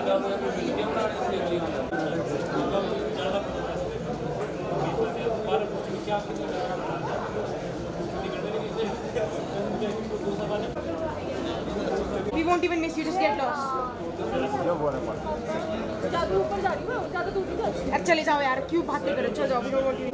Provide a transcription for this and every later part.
We won't even miss you, just get lost. यार चले जाओ यार, क्यों बातें करो, चलो जाओ. We don't want you.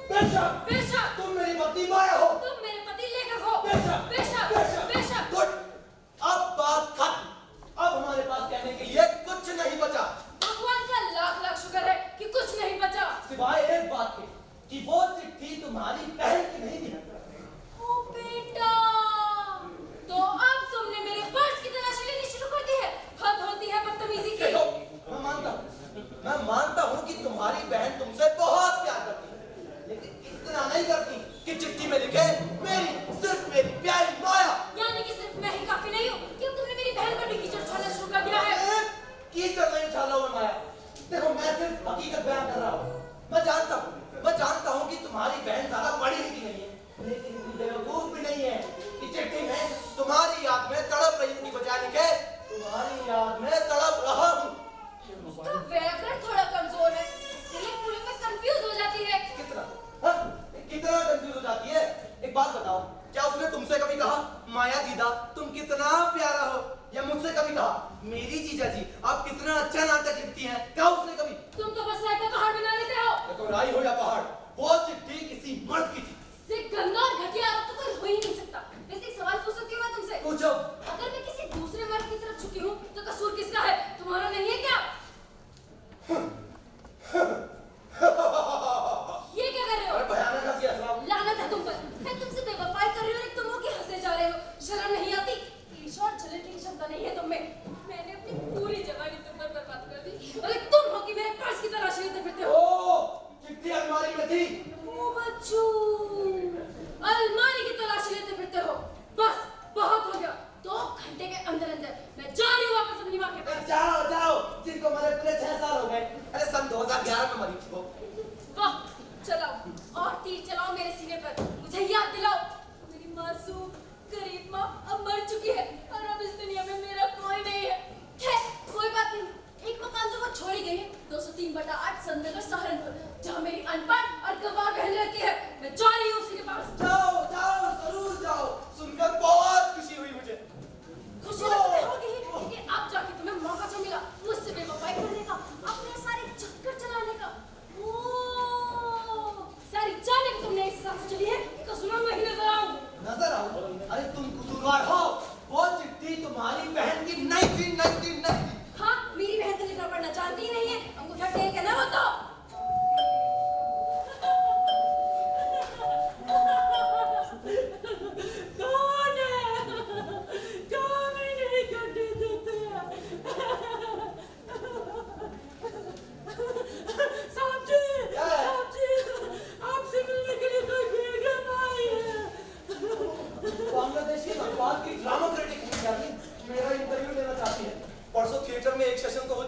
बेशक बेशक तुम मेरी पत्नी माया हो, तुम मेरे पति लेखक हो। बेशक बेशक बेशक बेशक गुड। अब बात खत्म। अब हमारे पास कहने के लिए कुछ नहीं बचा। भगवान का लाख लाख शुक्र है कि कुछ नहीं बचा, सिवाय एक बात के कि वो चिट्ठी तुम्हारी बहन की नहीं थी। ओ बेटा, तो अब तुमने मेरे पर्स की तलाशी लेनी शुरू कर दी है। हद होती है बदतमीजी की। देखो, मैं मानता हूँ कि तुम्हारी बहन तुमसे बहुत प्यार करती है, लेकिन इतना नहीं करती कि चिट्ठी में लिखे सिर्फ मेरी प्यारी माया। यानी कि सिर्फ मैं ही काफी नहीं हूँ कि अब तुमने मेरी बहन पर भी कीचड़ उछालना शुरू कर दिया है। कीचड़ नहीं उछाल रहा हूँ माया। देखो, मैं सिर्फ हकीकत बयान कर रहा हूँ। मैं जानता हूँ कि तुम्हारी बहन ज्यादा पढ़ी लिखी नहीं है, लेकिन इतनी बेवकूफ भी नहीं है कि चिट्ठी में तुम्हारी याद में तड़प रही हूँ की बजाय लिखे तुम्हारी याद में तड़प रहा हूँ। उसका व्याकरण थोड़ा कमजोर है, इसलिए पूरी में कंफ्यूज हो जाती है। कितना कंफ्यूज हो जाती है? एक बात बताओ, क्या उसने तुमसे कभी कहा माया दीदा तुम कितना प्यारा हो, या मुझसे कभी कहा मेरी जीजा जी आप कितना अच्छा नाटक लिखती हैं? क्या उसने कभी? तुम तो बस राय का पहाड़ बना लेते हो। देखो, राई हो या पहाड़, वो चिट्ठी किसी मर्द की थी। इससे गंदा और घटिया आरोप तो कोई हो ही नहीं सकता। वैसे एक सवाल पूछ सकती हूँ मैं तुमसे? पूछो। अगर मैं किसी दूसरे मर्द की तरफ झुकी हूँ तो कसूर किसका है, तुम्हारा नहीं है क्या? ये क्या कर रहे हो? भयानक हंसी हंस रहा हूं। लानत है तुम पर। मैं तुमसे बेवफाई कर रही हूँ और तुम हो कि हंसे जा रहे हो। शर्म नहीं आती?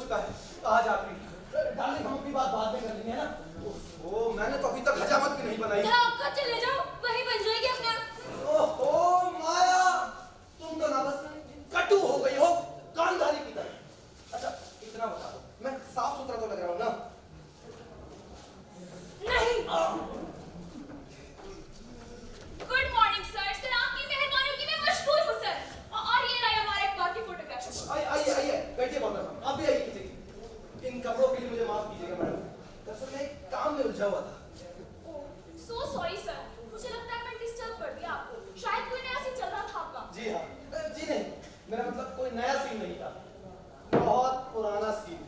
चुका है, आज आखिरी। डार्लिंग हम अपनी बात बाद में कर लेंगे, है ना? ओह, मैंने तो अभी तक हजामत भी नहीं बनाई। धक्का चले जाओ, वही बन जाएगी अपने आप। ओहो माया, तुम तो ना बस कटु हो गई हो, कांधारी की तरह। अच्छा इतना बता दो, मैं साफ सुथरा तो लग रहा हूँ ना? नहीं। Good morning sir. सर आपकी मेहरबानियों की मैं मशहूर हूँ सर। और ये रहा हमारा एक बाकी फोटोग्राफ। आइए आइए बैठिए बहुत। आप भी आइए कीजिए। इन कपड़ों के लिए मुझे माफ कीजिएगा मैडम, दरअसल मैं एक काम में उलझा हुआ था। सो सॉरी सर, मुझे लगता है मैं डिस्टर्ब कर दिया आपको। शायद कोई नया सीन चल रहा था आपका। जी हाँ, जी नहीं, मेरा मतलब कोई नया सीन नहीं था, बहुत पुराना सीन,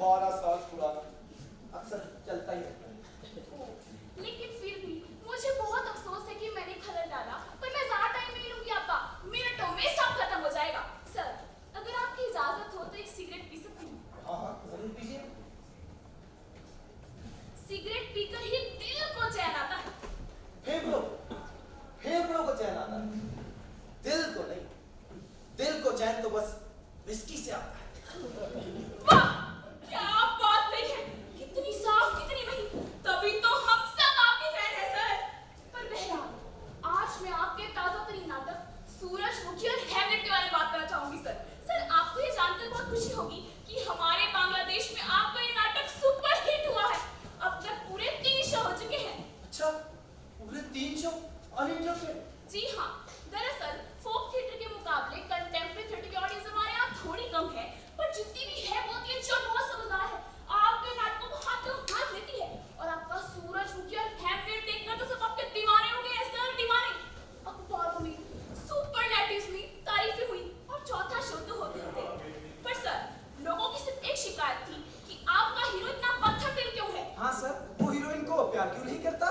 12 साल पुराना, अक्सर चलता ही रहता है। लेकिन फिर भी मुझे बहुत अफसोस है कि मैंने खलल डाला, पर मैं ज्यादा टाइम नहीं लूंगी आपका, मिनटों में सब खत्म हो जाएगा। सर अगर आपकी इजाजत हो तो एक सिगरेट पी सकती हूँ? हाँ हाँ जरूर पीजिए। सिगरेट पीकर ही दिल को चैन आता है। फेफड़ों को चैन आता है, दिल को नहीं। दिल को चैन तो बस विस्की से आता है। वाह क्या बात कही है, कितनी साफ कितनी नहीं, तभी तो हम सब आपके फैन हैं सर। पर बहरहाल आज मैं आपके ताजा तरीन नाटक सूरजमुखी और हैमलेट के बारे में बात करना चाहूंगी सर। सर आपको ये जानकर बहुत खुशी होगी कि हमारे बांग्लादेश में आपका ये नाटक सुपर हिट हुआ है। अब तक पूरे 3 शो हो चुके हैं। अच्छा पूरे 3 शो अनइंटरप्टेड? जी हाँ, दरअसल फोक थिएटर के मुकाबले कंटेम्प्रेरी थिएटर की ऑडियंस हमारे यहाँ थोड़ी कम है, पर जितनी भी है वो भी अच्छा बहुत समझदार है। आपके नाटकों को हाथ लेती है और आपका सूरजमुखी और हैमलेट देखकर तो सब आपके दीवाने हो गए हैं सर, दीवाने। अखबारों में सुपरलैटिव्स में तारीफें हुई और चौथा शो तो होते थे। पर सर लोगों की सिर्फ एक शिकायत थी कि आपका हीरो इतना पत्थर दिल क्यों है। हाँ सर, वो हीरोइन को प्यार क्यों नहीं करता?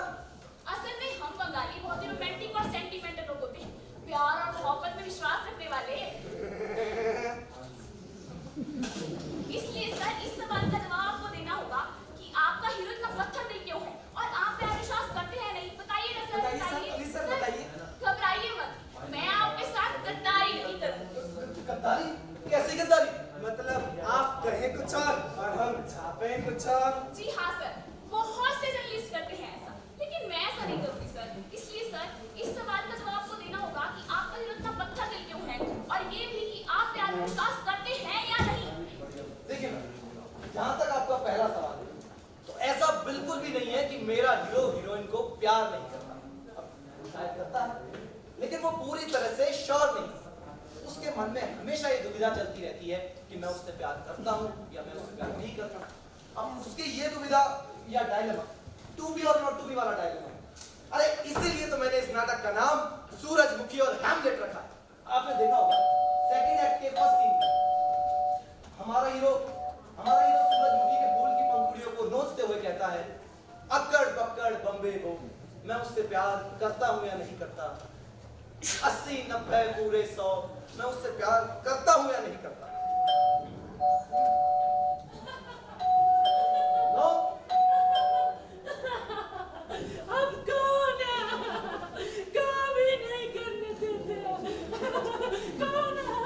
असल में हम बंगाली बहुत ही रोमांटिक और सेंटिमेंटल लोग होते हैं, प्यार और मोहब्बत में विश्वास रखने वाले। इसलिए सर इस सवाल का जवाब आपको देना होगा कि आपका हीरो इतना पत्थर दिल क्यों है और आप प्यार विश्वास करते हैं नहीं। बताइए ना सर, बताइए। घबराइए मत, मैं आपके साथ गद्दारी नहीं करूंगी। गद्दारी? कैसी गद्दारी? मतलब आप कहें कुछ और हम छापे कुछ और। जी हाँ सर, बहुत से जर्नलिस्ट करते हैं ऐसा, लेकिन मैं ऐसा नहीं करूंगी सर। इसलिए सर इस सवाल का जवाब आपको देना होगा कि आपका हीरो इतना पत्थर दिल क्यों है और ये भी कि आप प्यार में विश्वास करते हैं या नहीं। देखिए जहां तक आपका पहला सवाल है, तो ऐसा बिल्कुल भी नहीं है कि मेरा हीरो हीरोइन को प्यार नहीं करता। अब शायद करता है, लेकिन वो पूरी तरह से श्योर नहीं। उसके मन में हमेशा ये दुविधा चलती रहती है कि मैं उससे प्यार करता हूँ या मैं उससे प्यार नहीं करता। अब उसकी ये दुविधा या डायलेमा, टू बी और नॉट टू बी वाला डायलेमा, अरे इसीलिए तो मैंने इस नाटक का नाम सूरजमुखी और हैमलेट रखा है। आपने देखा होगा सेकंड एक्ट के फर्स्ट सीन में हमारा हीरो सूरजमुखी के फूल की पंखुड़ियों को नोचते हुए कहता है, अक्कड़ बक्कड़ बम्बे बो, मैं उससे प्यार करता हूँ या नहीं करता। 80 90 पूरे 100, मैं उससे प्यार करता हूँ या नहीं करता। नो अब कौन है? काम ही नहीं करने देते। कौन है?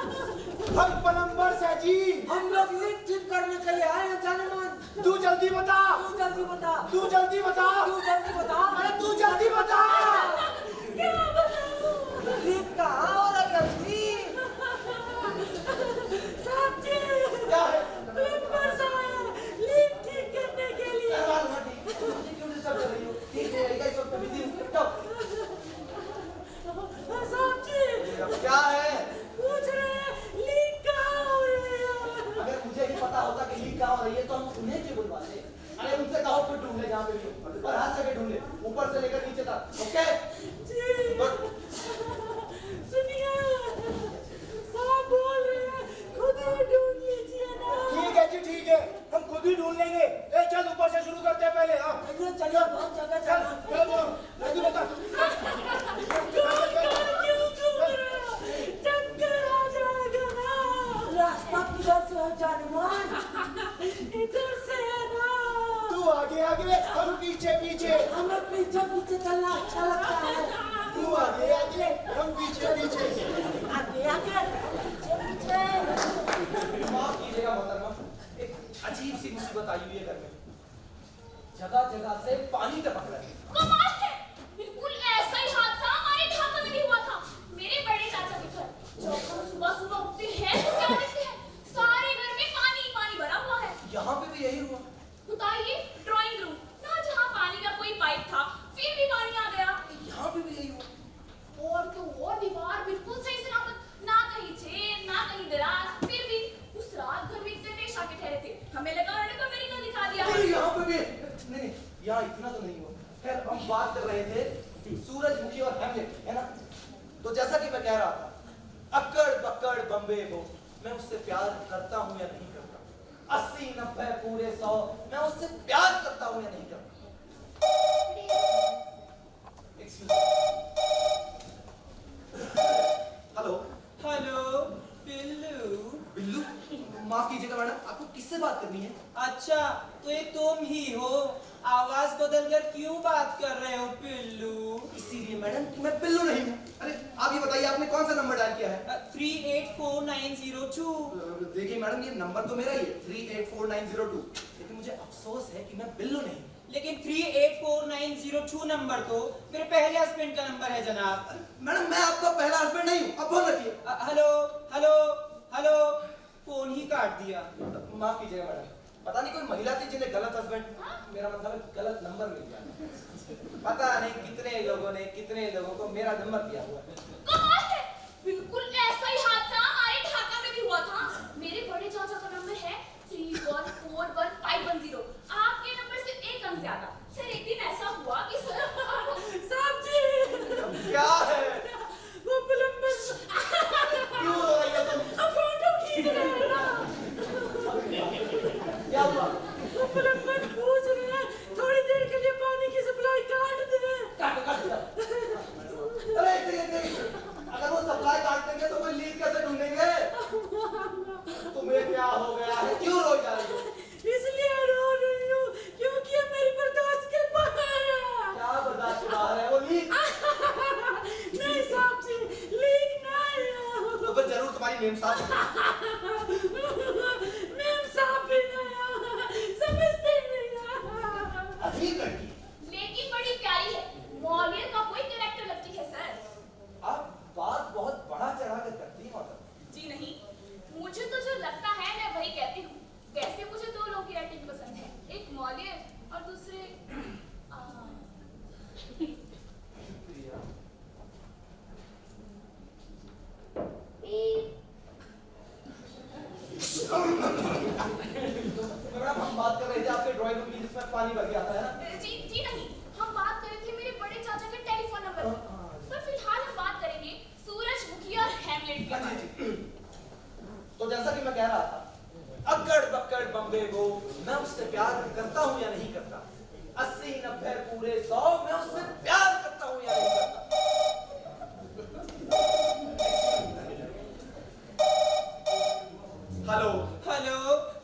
हम पलम्बर से जी, हम लोग लिफ्ट ठीक करने के लिए आए हैं जाने मन। तू जल्दी बता, तू जल्दी बता, तू जल्दी बता, तू जल्दी बता। अरे तू जल्दी बता। क्या बताऊं? लिफ्ट कहाँ हो रही है जी? साहब जी, क्या है? प्लम्बर साहब, लिफ्ट ठीक करने के लिए। क्या बात हुआ? ठीक मुझे क्यों डिस्टर्ब कर रही हो? ठीक रहेगा, इस वक्त बिजी हूँ। जाओ। साहब जी, अब क्या है? पूछ रहे हैं लीक कहाँ हो रही है। अगर मुझे ही पता होता कि लीक कहाँ हो रही है तो हम उन्हें क्यों बुलवाते? अरे उनसे कहो खुद ढूंढ ले जहाँ पे भी हो, और हर जगह ढूंढ ले, ऊपर से लेकर नीचे तक। ओके? जी, गुड। सुनिए, साहब बोल रहे हैं खुद ही ढूंढ लीजिए ना। ठीक है जी, ठीक है, हम खुद ही ढूंढ लेंगे। ए चल ऊपर से शुरू करते हैं पहले। हाँ चलिए चलिए, बहुत जगह चल, चलो। चल जल्दी बता। क्यों घूम रहे हो? चक्कर आ जाएगा ना। रास्ता किधर से है जाने मन? इधर से है ना। तू आगे आगे, हम पीछे पीछे। हमें पीछे पीछे चलना अच्छा लगता है। तू आगे आगे, हम पीछे पीछे। आगे आगे, पीछे पीछे। माफ कीजिएगा मोहतरमा, एक जगह जगह से पानी टपक रहा है। कमाल है, बिल्कुल ऐसा ही हादसा हमारे ढाका में भी हुआ था, मेरे बड़े चाचा के घर। जब हम सुबह सुबह उठते हैं तो क्या देखते हैं, सारे घर में पानी ही पानी भरा हुआ है। यहाँ पे भी यही हुआ। बताइए, ड्राइंग रूम ना, जहाँ पानी का कोई पाइप था, फिर भी पानी आ गया। यहाँ पे भी यही हुआ। और तो और दीवार बिल्कुल सही सलामत, ना कहीं छेद ना कहीं दरार, फिर भी उस रात घर में इतने रेश आके ठहरे थे, हमें लगा उन्होंने तो मेरी दिखा दिया है। अरे यहाँ पे भी नहीं, यहाँ इतना तो नहीं हुआ। खैर, हम बात कर रहे थे सूरजमुखी और हेमलेट, है ना? तो जैसा कि मैं कह रहा था, अक्कड़ बक्कड़ बम्बे वो, मैं उससे प्यार करता हूँ या नहीं करता। 80 90 पूरे 100, मैं उससे प्यार करता हूँ या नहीं करता। Excuse me. Hello hello Billu. Billu, माफ कीजिएगा मैडम, आपको किससे बात करनी है? अच्छा, तो ये तुम ही हो। आवाज बदलकर क्यों बात कर रहे हो बिल्लू? इसीलिए मैडम कि मैं बिल्लू नहीं हूँ। अरे आप ये बताइए, आपने कौन सा नंबर डायल किया है? 384902। देखिए मैडम, ये नंबर तो मेरा ही है, 384902, लेकिन मुझे अफसोस है कि मैं बिल्लू नहीं। लेकिन 384902 नंबर तो मेरे पहले हस्बैंड का नंबर है जनाब। मैडम, मैं आपका पहला हस्बैंड नहीं हूँ, अब फोन रखिए। हेलो हेलो हेलो, फोन ही काट दिया। माफ कीजिएगा मैडम, पता नहीं कोई महिला थी जिन्हें गलत हस्बैंड, मेरा मतलब है गलत नंबर मिल गया। पता नहीं कितने लोगों को मेरा नंबर दिया हुआ है। कमाल है, बिल्कुल ऐसा ही हादसा हमारे ढाका में भी हुआ था। मेरे बड़े चाचा का नंबर है 3141510, आपके नंबर से एक अंक ज्यादा। सर एक दिन ऐसा हुआ कि साहब जी क्या है? वो प्लम्बर क्यों रो रही है तुम? फोटो खींच रहे हैं ना, क्या हुआ? वो प्लम्बर पूछ रहे हैं थोड़ी देर के लिए पानी की सप्लाई काट दें। काट दिया। अरे अगर वो सप्लाई काट देंगे तो कोई लीक कैसे ढूंढेंगे? तुम्हें क्या हो गया है, क्यों रो जा रही हो? इसलिए रो रही हूँ क्योंकि ये मेरी बर्दाश्त के बाहर है। क्या बर्दाश्त के बाहर है? वो लीक नहीं साहब जी, लीक नहीं है। तो फिर जरूर तुम्हारी मेम साहब। मैम साहब भी नहीं, समझते नहीं। अजीब लड़की। लेकिन बड़ी प्यारी है, मॉडल का कोई कैरेक्टर लगती है सर। आप बात बहुत बढ़ा चढ़ा कर करती हैं मतलब। जी नहीं, मुझे तो जो लगता है मैं वही कहती हूँ। वैसे मुझे दो लोग की एक्टिंग पसंद है, एक मॉलियर और दूसरे मैडम, हम बात कर रहे थे आपके ड्राइंग रूम की जिसमें पानी भर गया था, है ना? जी नहीं, हम बात कर रहे थे मेरे बड़े चाचा के टेलीफोन नंबर पर। पर फिलहाल हम बात करेंगे सूरजमुखी और हेमलेट के बारे में। तो जैसा कि मैं कह रहा था, अक्कड़ बक्कड़ बम्बे वो, मैं उससे प्यार करता हूँ या नहीं करता। 80 90 पूरे 100, मैं उससे प्यार करता हूँ या नहीं करता। Hello hello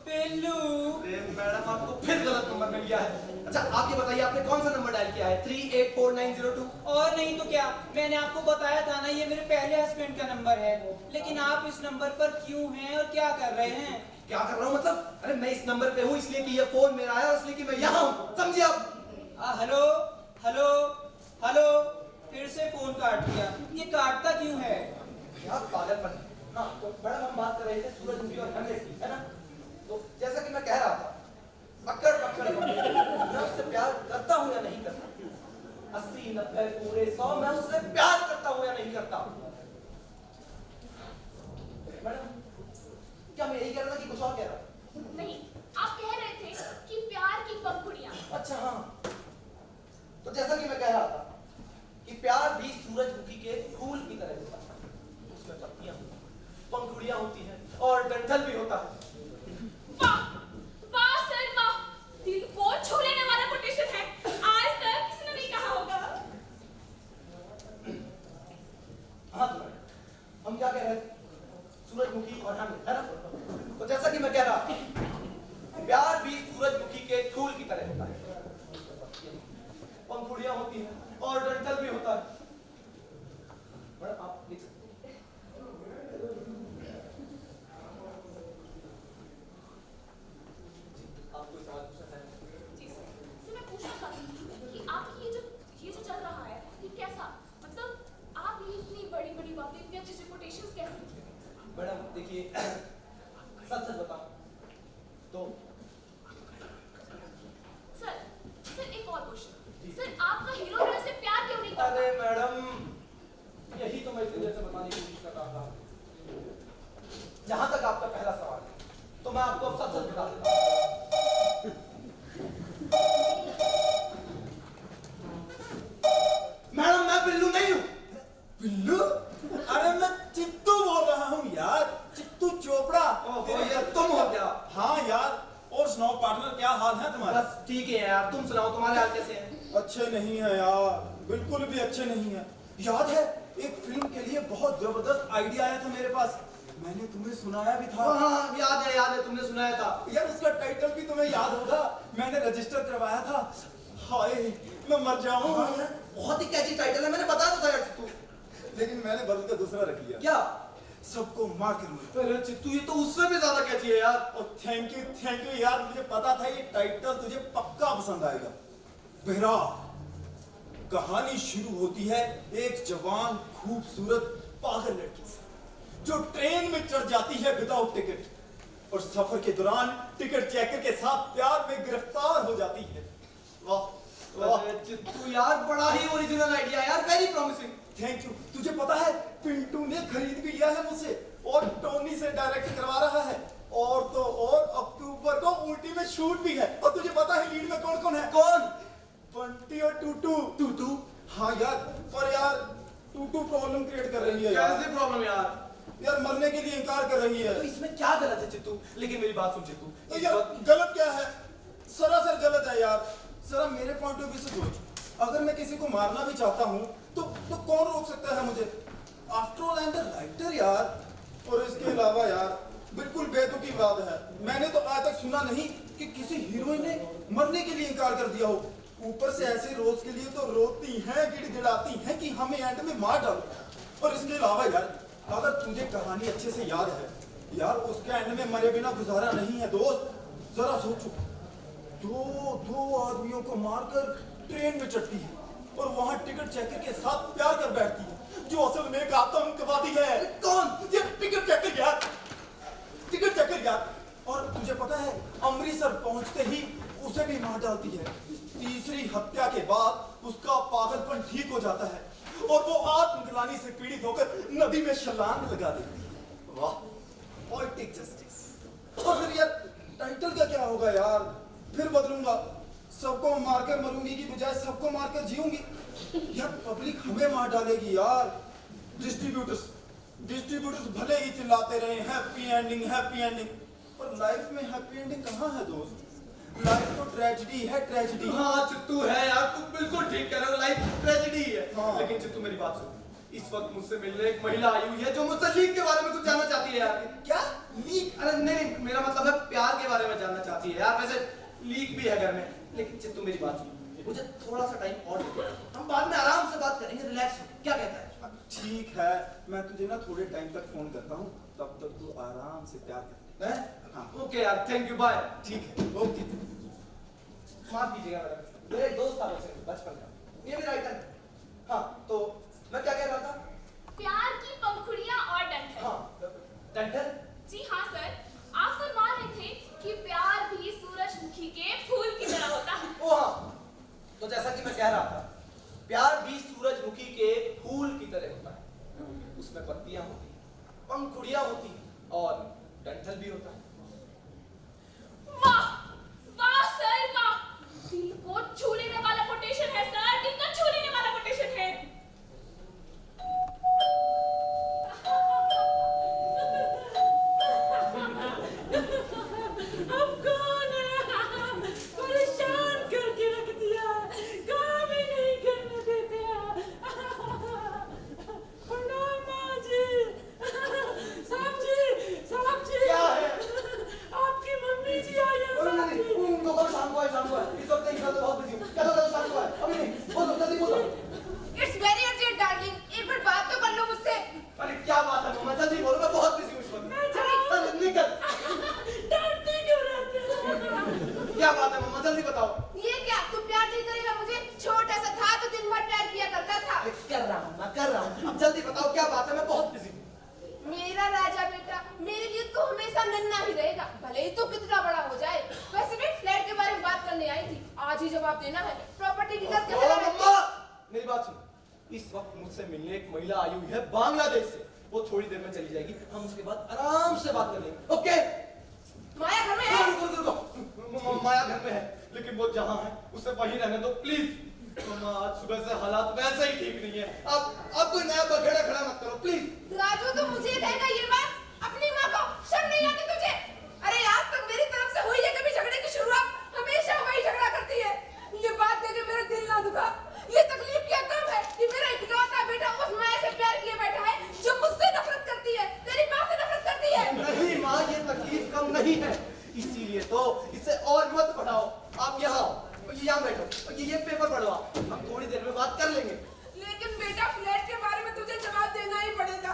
Billu. मैडम, आपको फिर गलत नंबर मिल गया है। अच्छा आप ये बताइए, आपने कौन सा नंबर डायल किया है? 384902। और नहीं तो क्या, मैंने आपको बताया था ना, ये मेरे पहले हस्बैंड का नंबर है। लेकिन आप इस नंबर पर क्यों हैं और क्या कर रहे हैं? क्या कर रहा हूँ मतलब? अरे मैं इस नंबर पे हूँ इसलिए कि ये फोन मेरा है और इसलिए कि मैं यहाँ हूँ, समझिए आप? हेलो हेलो हेलो, फिर से फोन काट दिया। ये काटता क्यों है? क्या पागलपन है। हाँ तो मैडम, हम बात कर रहे थे सूरजमुखी और हेमलेट की, है ना? तो जैसा कि मैं कह रहा था, अक्कड़ बक्कड़ बम्बे, मैं उससे प्यार करता हूँ या नहीं करता। 80 90 पूरे 100, मैं उससे प्यार करता हूँ या नहीं करता। मैडम, क्या मैं यही कह रहा था कि कुछ और कह रहा था? नहीं, आप कह रहे थे कि प्यार की पंखुड़ियां। अच्छा हाँ, तो जैसा कि मैं कह रहा था कि प्यार भी सूरजमुखी के फूल की तरह होता है। उसमें पत्तियां होती हैं, पंखुड़ियां होती हैं और डंठल भी होता है। वाह वाह सर वाह, दिल को छू लेने वाला कोटेशन है, आज तक किसी ने नहीं कहा होगा। हाँ तो हम क्या कह रहे थे? सूरजमुखी और हेमलेट, है ना? तो जैसा कि मैं कह रहा था, प्यार भी सूरजमुखी के फूल की तरह होता है। पंखुड़ियां होती हैं और डंठल भी होता है। मैडम आप देख सकते हैं। आप कोई सवाल पूछना चाहेंगे? जी सर, मैं मैडम देखिए, सच सच बताओ तो सर एक और क्वेश्चन। सर आपका हीरो हीरोइन से प्यार क्यों नहीं करता? अरे मैडम, यही तो मैं इतनी देर से बताने की कोशिश कर रहा था। जहां तक आपका पहला सवाल है, तो मैं आपको अब सच सच बता देता हूं। मैडम मैं बिल्लू नहीं हूं। बिल्लू? अरे मैं चित्तू बोल रहा हूँ यार, चित्तू चोपड़ा। ओहो, ये तुम हो क्या? हाँ यार। और सुनाओ पार्टनर, क्या हाल है तुम्हारा? बस ठीक है यार, तुम सुनाओ तुम्हारे हाल कैसे हैं? अच्छे नहीं है यार, बिल्कुल भी अच्छे नहीं है। याद है एक फिल्म के लिए बहुत जबरदस्त आइडिया आया था मेरे पास, मैंने तुम्हें सुनाया भी था। हाँ याद है तुमने सुनाया था यार। उसका टाइटल भी तुम्हें याद होगा, मैंने रजिस्टर करवाया था। हाय मैं मर जाऊं। हाँ यार, बहुत ही कैची टाइटल है, मैंने बताया था यार चित्तू। लेकिन मैंने बदल कर दूसरा रख लिया। क्या? सबको मार कर मुझे। अरे चित्तू, ये तो उससे भी ज्यादा कैची है यार। और थैंक यू यार, मुझे पता था ये टाइटल तुझे पक्का पसंद आएगा। बहरा कहानी शुरू होती है एक जवान खूबसूरत पागल लड़की से, जो ट्रेन में चढ़ जाती है विदाउट टिकट और सफर के दौरान टिकट चेकर के साथ प्यार में गिरफ्तार हो जाती है। वाह वाह अरे चित्तू यार, बड़ा ही ओरिजिनल आइडिया यार, वेरी प्रॉमिसिंग। Thank you. तुझे पता है पिंटू ने खरीद भी लिया है मुझसे और टोनी से डायरेक्ट करवा रहा है। और तो और अक्टूबर को ऊटी में शूट भी है। और तुझे पता है लीड में कौन कौन है? कौन? बंटी और टूटू। टूटू? हाँ यार, पर यार टूटू प्रॉब्लम क्रिएट कर रही है यार। कैसी प्रॉब्लम यार? यार मरने के लिए इनकार कर रही है। तो इसमें क्या गलत है चित्तू? लेकिन मेरी बात सुन चित्तू, तो इस यार वक्त- गलत क्या है? सरासर गलत है यार। जरा मेरे पॉइंट ऑफ व्यू से सोच, अगर मैं किसी को मारना भी चाहता हूँ तो कौन रोक सकता है मुझे? After all I am the writer यार। और इसके अलावा यार बिल्कुल बेतुकी बात है, मैंने तो आज तक सुना नहीं कि किसी हीरोइन ने मरने के लिए इनकार कर दिया हो। ऊपर से ऐसे रोल्स के लिए तो रोती हैं, गिड़गिड़ाती हैं कि हमें एंड में मार डालो। और इसके अलावा यार, अगर तुझे कहानी अच्छे से याद है यार, उसके एंड में मरे बिना गुजारा नहीं है दोस्त। जरा सोचो, दो आदमियों को मारकर ट्रेन में चढ़ती है और वहां टिकट चेकर के साथ प्यार कर बैठती है, जो असल में एक आतंकवादी है। कौन? ये टिकट चेकर यार, टिकट चेकर यार। और तुझे पता है अमृतसर पहुंचते ही उसे भी मार डालती है। तीसरी हत्या के बाद उसका पागलपन ठीक हो जाता है और वो आत्मग्लानि से पीड़ित होकर नदी में छलांग लगा देती है। वाह, पोएटिक जस्टिस। और फिर यार टाइटल का क्या होगा यार? फिर बदलूंगा, सबको मारकर मरूंगी की बजाय सबको मारकर जीऊंगी। यार पब्लिक हमें मार डालेगी यार। डिस्ट्रीब्यूटर्स भले ही चिल्लाते रहे हैप्पी एंडिंग, पर लाइफ में हैप्पी एंडिंग कहाँ है दोस्त? लाइफ तो ट्रेजेडी है, ट्रेजेडी। हाँ चित्तू है यार, तू बिल्कुल ठीक कह रहा है, लाइफ ट्रेजेडी है। हाँ। लेकिन चित्तू मेरी बात सुन, इस वक्त मुझसे मिलने एक महिला आई हुई है जो मुझसे लीक के बारे में कुछ जानना चाहती है यार। क्या लीक? अरे नहीं, मेरा मतलब है प्यार के बारे में जानना चाहती है यार। वैसे लीक भी है घर में, लेकिन चित्तू मेरी बात सुन, मुझे थोड़ा सा टाइम और दे, हम बाद में आराम से बात करेंगे, रिलैक्स हो। क्या कहता है? ठीक है, मैं तुझे ना थोड़े टाइम तक फोन करता हूँ, तब तक तू आराम से प्यार कर। हैं? हाँ ओके यार, थैंक यू, बाय। ठीक है, ओके। माफ कीजिएगा मैडम, मेरा एक दोस्त था बचपन का, ये भी राइटर है। हाँ तो मैं क्या कह रहा था? प्यार की पंखुड़ियां और डंठल। हाँ, डंठल? जी हाँ सर, आप फरमा रहे थे कि प्यार भी सूरजमुखी के फूल की तरह होता है। ओ हाँ, तो जैसा कि मैं कह रहा था, प्यार भी सूरजमुखी के फूल की तरह होता है। उसमें पत्तियां होती हैं, पंखुड़ियां होती हैं और डंठल भी होता है। वाह वाह सर वाह, दिल को छू लेने वाला कोटेशन है सर, दिल को छू लेने वाला कोटेशन है। अब कौन है? परेशान करके रख दिया, काम ही नहीं करने देते हैं। प्रणाम माँ जी। साहब जी क्या है? आपकी मम्मी जी आई है साहब जी। शाम को है, इस वक्त नहीं, मैं तो बहुत बिजी हूँ। क्या जवाब देना है। प्रॉपर्टी डीलर के ओ मम्मा, मेरी बात सुनो। इस वक्त मुझसे मिलने एक महिला आई हुई है बांग्लादेश से। वो थोड़ी देर में चली जाएगी, हम उसके बाद आराम से बात कर लेंगे। ओके? माया घर में है। रुको। माया घर में है, लेकिन वो जहाँ है उसे वहीं रहने दो प्लीज। मम्मा, आज सुबह से हालात वैसे ही ठीक नहीं है। अब कोई नया बखेड़ा खड़ा मत करो प्लीज। राजू, तो मुझे कहेगा ये बात अपनी माँ को? शर्म नहीं आती तुझे? अरे आज तक मेरी तरफ से हुई है कभी झगड़े की शुरुआत? हमेशा वही झगड़ा करती है। ये बात कह के मेरा दिल ना दुखा। ये तकलीफ क्या कम है कि मेरा इकलौता बेटा उस माया से प्यार किए बैठा है जो मुझसे नफरत करती है, तेरी माँ से नफरत करती है। नहीं माँ, ये तकलीफ कम नहीं है, इसीलिए तो इसे और मत बढ़ाओ। आप यहाँ बैठो, ये पेपर पढ़ो, हम थोड़ी देर में बात कर लेंगे। लेकिन बेटा, फ्लैट के बारे में तुझे जवाब देना ही पड़ेगा।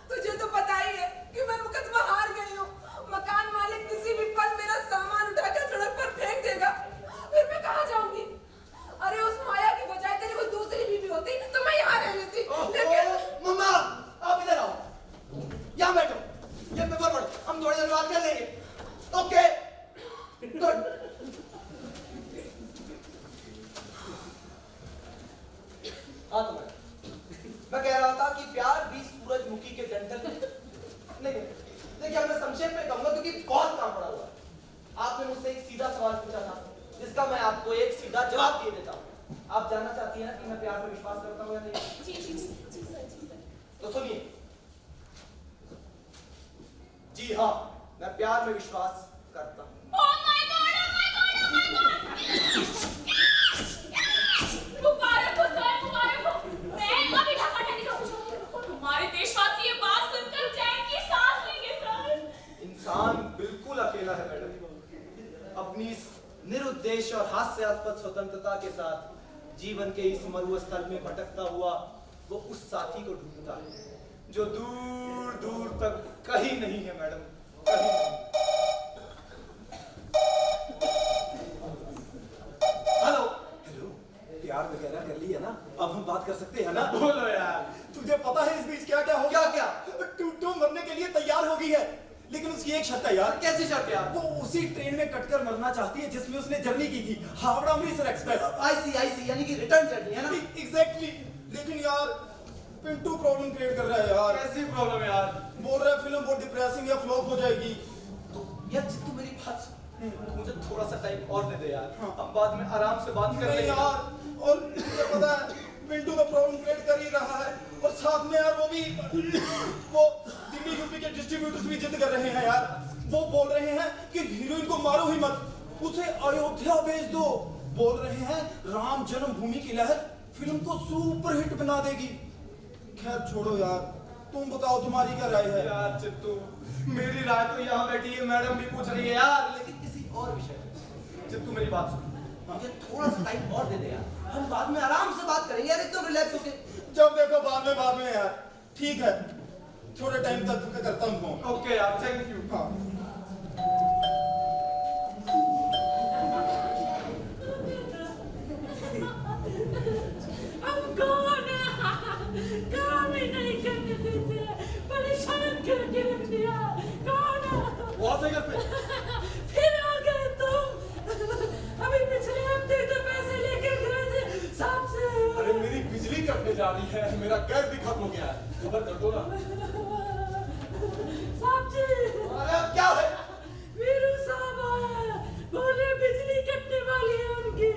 तुझे तो पता ही है कि मैं मुकदमा हार गई हूँ। मकान मालिक किसी भी पल मेरा सामान उठाकर सड़क पर फेंक देगा, फिर मैं कहाँ जाऊंगी? अरे उस माया की बजाय तेरी कोई दूसरी बीवी होती तो मैं यहाँ रह लेती। लेकिन मम्मा, आप इधर आओ, यहाँ बैठो, ये पेपर पढ़ो, हम थोड़ी देर बात कर लेंगे। ओके? गुड। हाँ, तो मैं कह रहा था कि प्यार भी सूरजमुखी के डंठल नहीं। देखिए, मैं संक्षेप में कहूंगा क्योंकि बहुत काम पड़ा हुआ है। आपने मुझसे एक सीधा सवाल पूछा था, जिसका मैं आपको एक सीधा जवाब दे देता हूँ। आप जानना चाहती हैं ना कि मैं प्यार में विश्वास करता हूँ या नहीं? जी सर। तो सुनिए। जी हाँ, मैं प्यार में विश्वास करता हूँ। Oh my God! मुबारक हो सर, मुबारक हो। मैं अभी ढाका ठंडी का पूछूं। हमारे देशवासी ये बात सुनकर चैन की सांस लेंगे सर। इंसान बिल्कुल अकेला है मैडम। अपनी इस निरुद्देश्य और हास्यास्पद स्वतंत्रता के साथ जीवन के इस मरुस्थल में भटकता हुआ वो उस साथी को ढूंढता है जो दूर दूर तक कहीं नहीं है मैडम, कहीं नहीं। हेलो। प्यार वगैरह कर ली है ना, अब हम बात कर सकते हैं ना? बोलो यार। तुझे पता है इस बीच क्या क्या हो क्या क्या? टूटू मरने के लिए तैयार हो गई है, लेकिन उसकी एक शर्त है यार। कैसी शर्त यार? वो उसी ट्रेन में कटकर मरना चाहती है जिसमें उसने जर्नी की थी, हावड़ा अमृतसर एक्सप्रेस। आई सी, यानी कि रिटर्न जर्नी है ना? एग्जैक्टली। लेकिन यार पिंटू प्रॉब्लम क्रिएट कर रहा है यार। कैसी प्रॉब्लम है यार? बोल रहा है फिल्म बहुत डिप्रेसिंग या फ्लॉप हो जाएगी। तो यार जितू मेरी बात सुन, मुझे थोड़ा सा टाइम और दे दे यार। हाँ। हम बाद में आराम से बात कर नहीं लेंगे यार, और तुझे पता है पिंटू का प्रॉब्लम क्रिएट कर ही रहा है, और साथ में यार वो दिल्ली यूपी के डिस्ट्रीब्यूटर्स भी जिद कर रहे हैं यार। वो बोल रहे हैं कि हीरोइन को मारो ही मत, उसे अयोध्या भेज दो। बोल रहे हैं राम जन्मभूमि की लहर फिल्म को सुपर हिट बना देगी। खैर छोड़ो यार, तुम बताओ तुम्हारी क्या राय है? यार चित्तू, मेरी राय तो यहाँ बैठी है, मैडम भी पूछ रही है यार, लेकिन किसी और विषय में। चित्तू मेरी बात सुन, मुझे थोड़ा सा टाइम और दे दे यार, हम बाद में आराम से बात करेंगे यार, एकदम रिलैक्स होके। जब देखो बाद में यार। ठीक है, थोड़े टाइम तक करता हूँ फोन। ओके यार, थैंक यू। हाँ। अब कौन काम ही नहीं करने देते, परेशान करके रख दिया। कौन बहुत सही घर पे। फिर आ गए तुम? अभी पिछले हफ्ते तो पैसे लेके गए थे साहब से। अरे मेरी बिजली कटने जा रही है, मेरा गैस भी खत्म हो गया है, खबर कर दो ना। साहब जी, अरे अब क्या है? वीरू साहब आए, बोले बिजली कटने वाली है उनकी,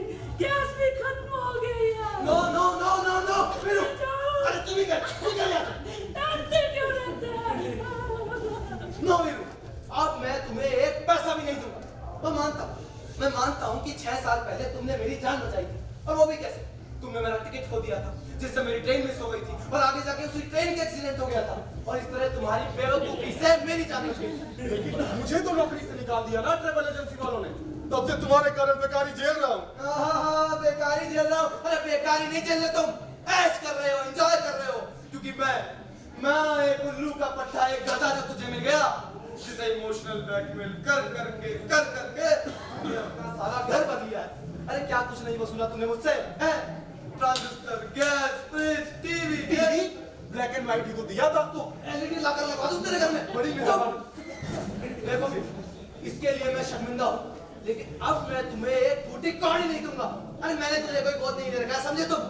गैस भी खत्म हो गई है। No no no no no, Veeru, अरे तू भी कर यार। डरते क्यों रहते हैं? नो वीरू, अब मैं तुम्हें एक पैसा भी नहीं दूंगा। मैं मानता हूँ कि 6 साल पहले तुमने मेरी जान बचाई थी, और वो भी कैसे? तुमने मेरा टिकट खो दिया था, जिससे मेरी ट्रेन मिस हो गई थी, और आगे जाके उसी ट्रेन के एक्सीडेंट हो गया था, और इस तरह तुम्हारी बेवकूफी से मेरी जान बच गई। लेकिन मुझे तो नौकरी से निकाल दिया ना ट्रैवल एजेंसी वालों ने, तब से तुम्हारे कारण बेकारी झेल रहा हूँ। हाँ, बेकारी झेल रहा हूँ। अरे बेकारी नहीं झेल रहे तुम, ऐश कर रहे हो, एंजॉय कर रहे हो, क्योंकि मैं एक उल्लू का पट्टा, एक गधा जो तुझे मिल गया, जिसे इमोशनल ब्लैकमेल कर करके तूने अपना सारा घर बदल लिया है। अरे क्या कुछ नहीं वसूला तूने मुझसे? Transistor, gas, fridge, TV, black and white ही तो दिया था। तो एलईडी लाकर लगा दूं तेरे घर में। बड़ी मेहरबानी। देखो फिर, इसके लिए मैं शर्मिंदा हूँ, लेकिन अब मैं तुम्हें एक फूटी कहानी नहीं दूंगा। अरे मैंने तुझे कोई गोद नहीं दे रखा है, समझे तुम?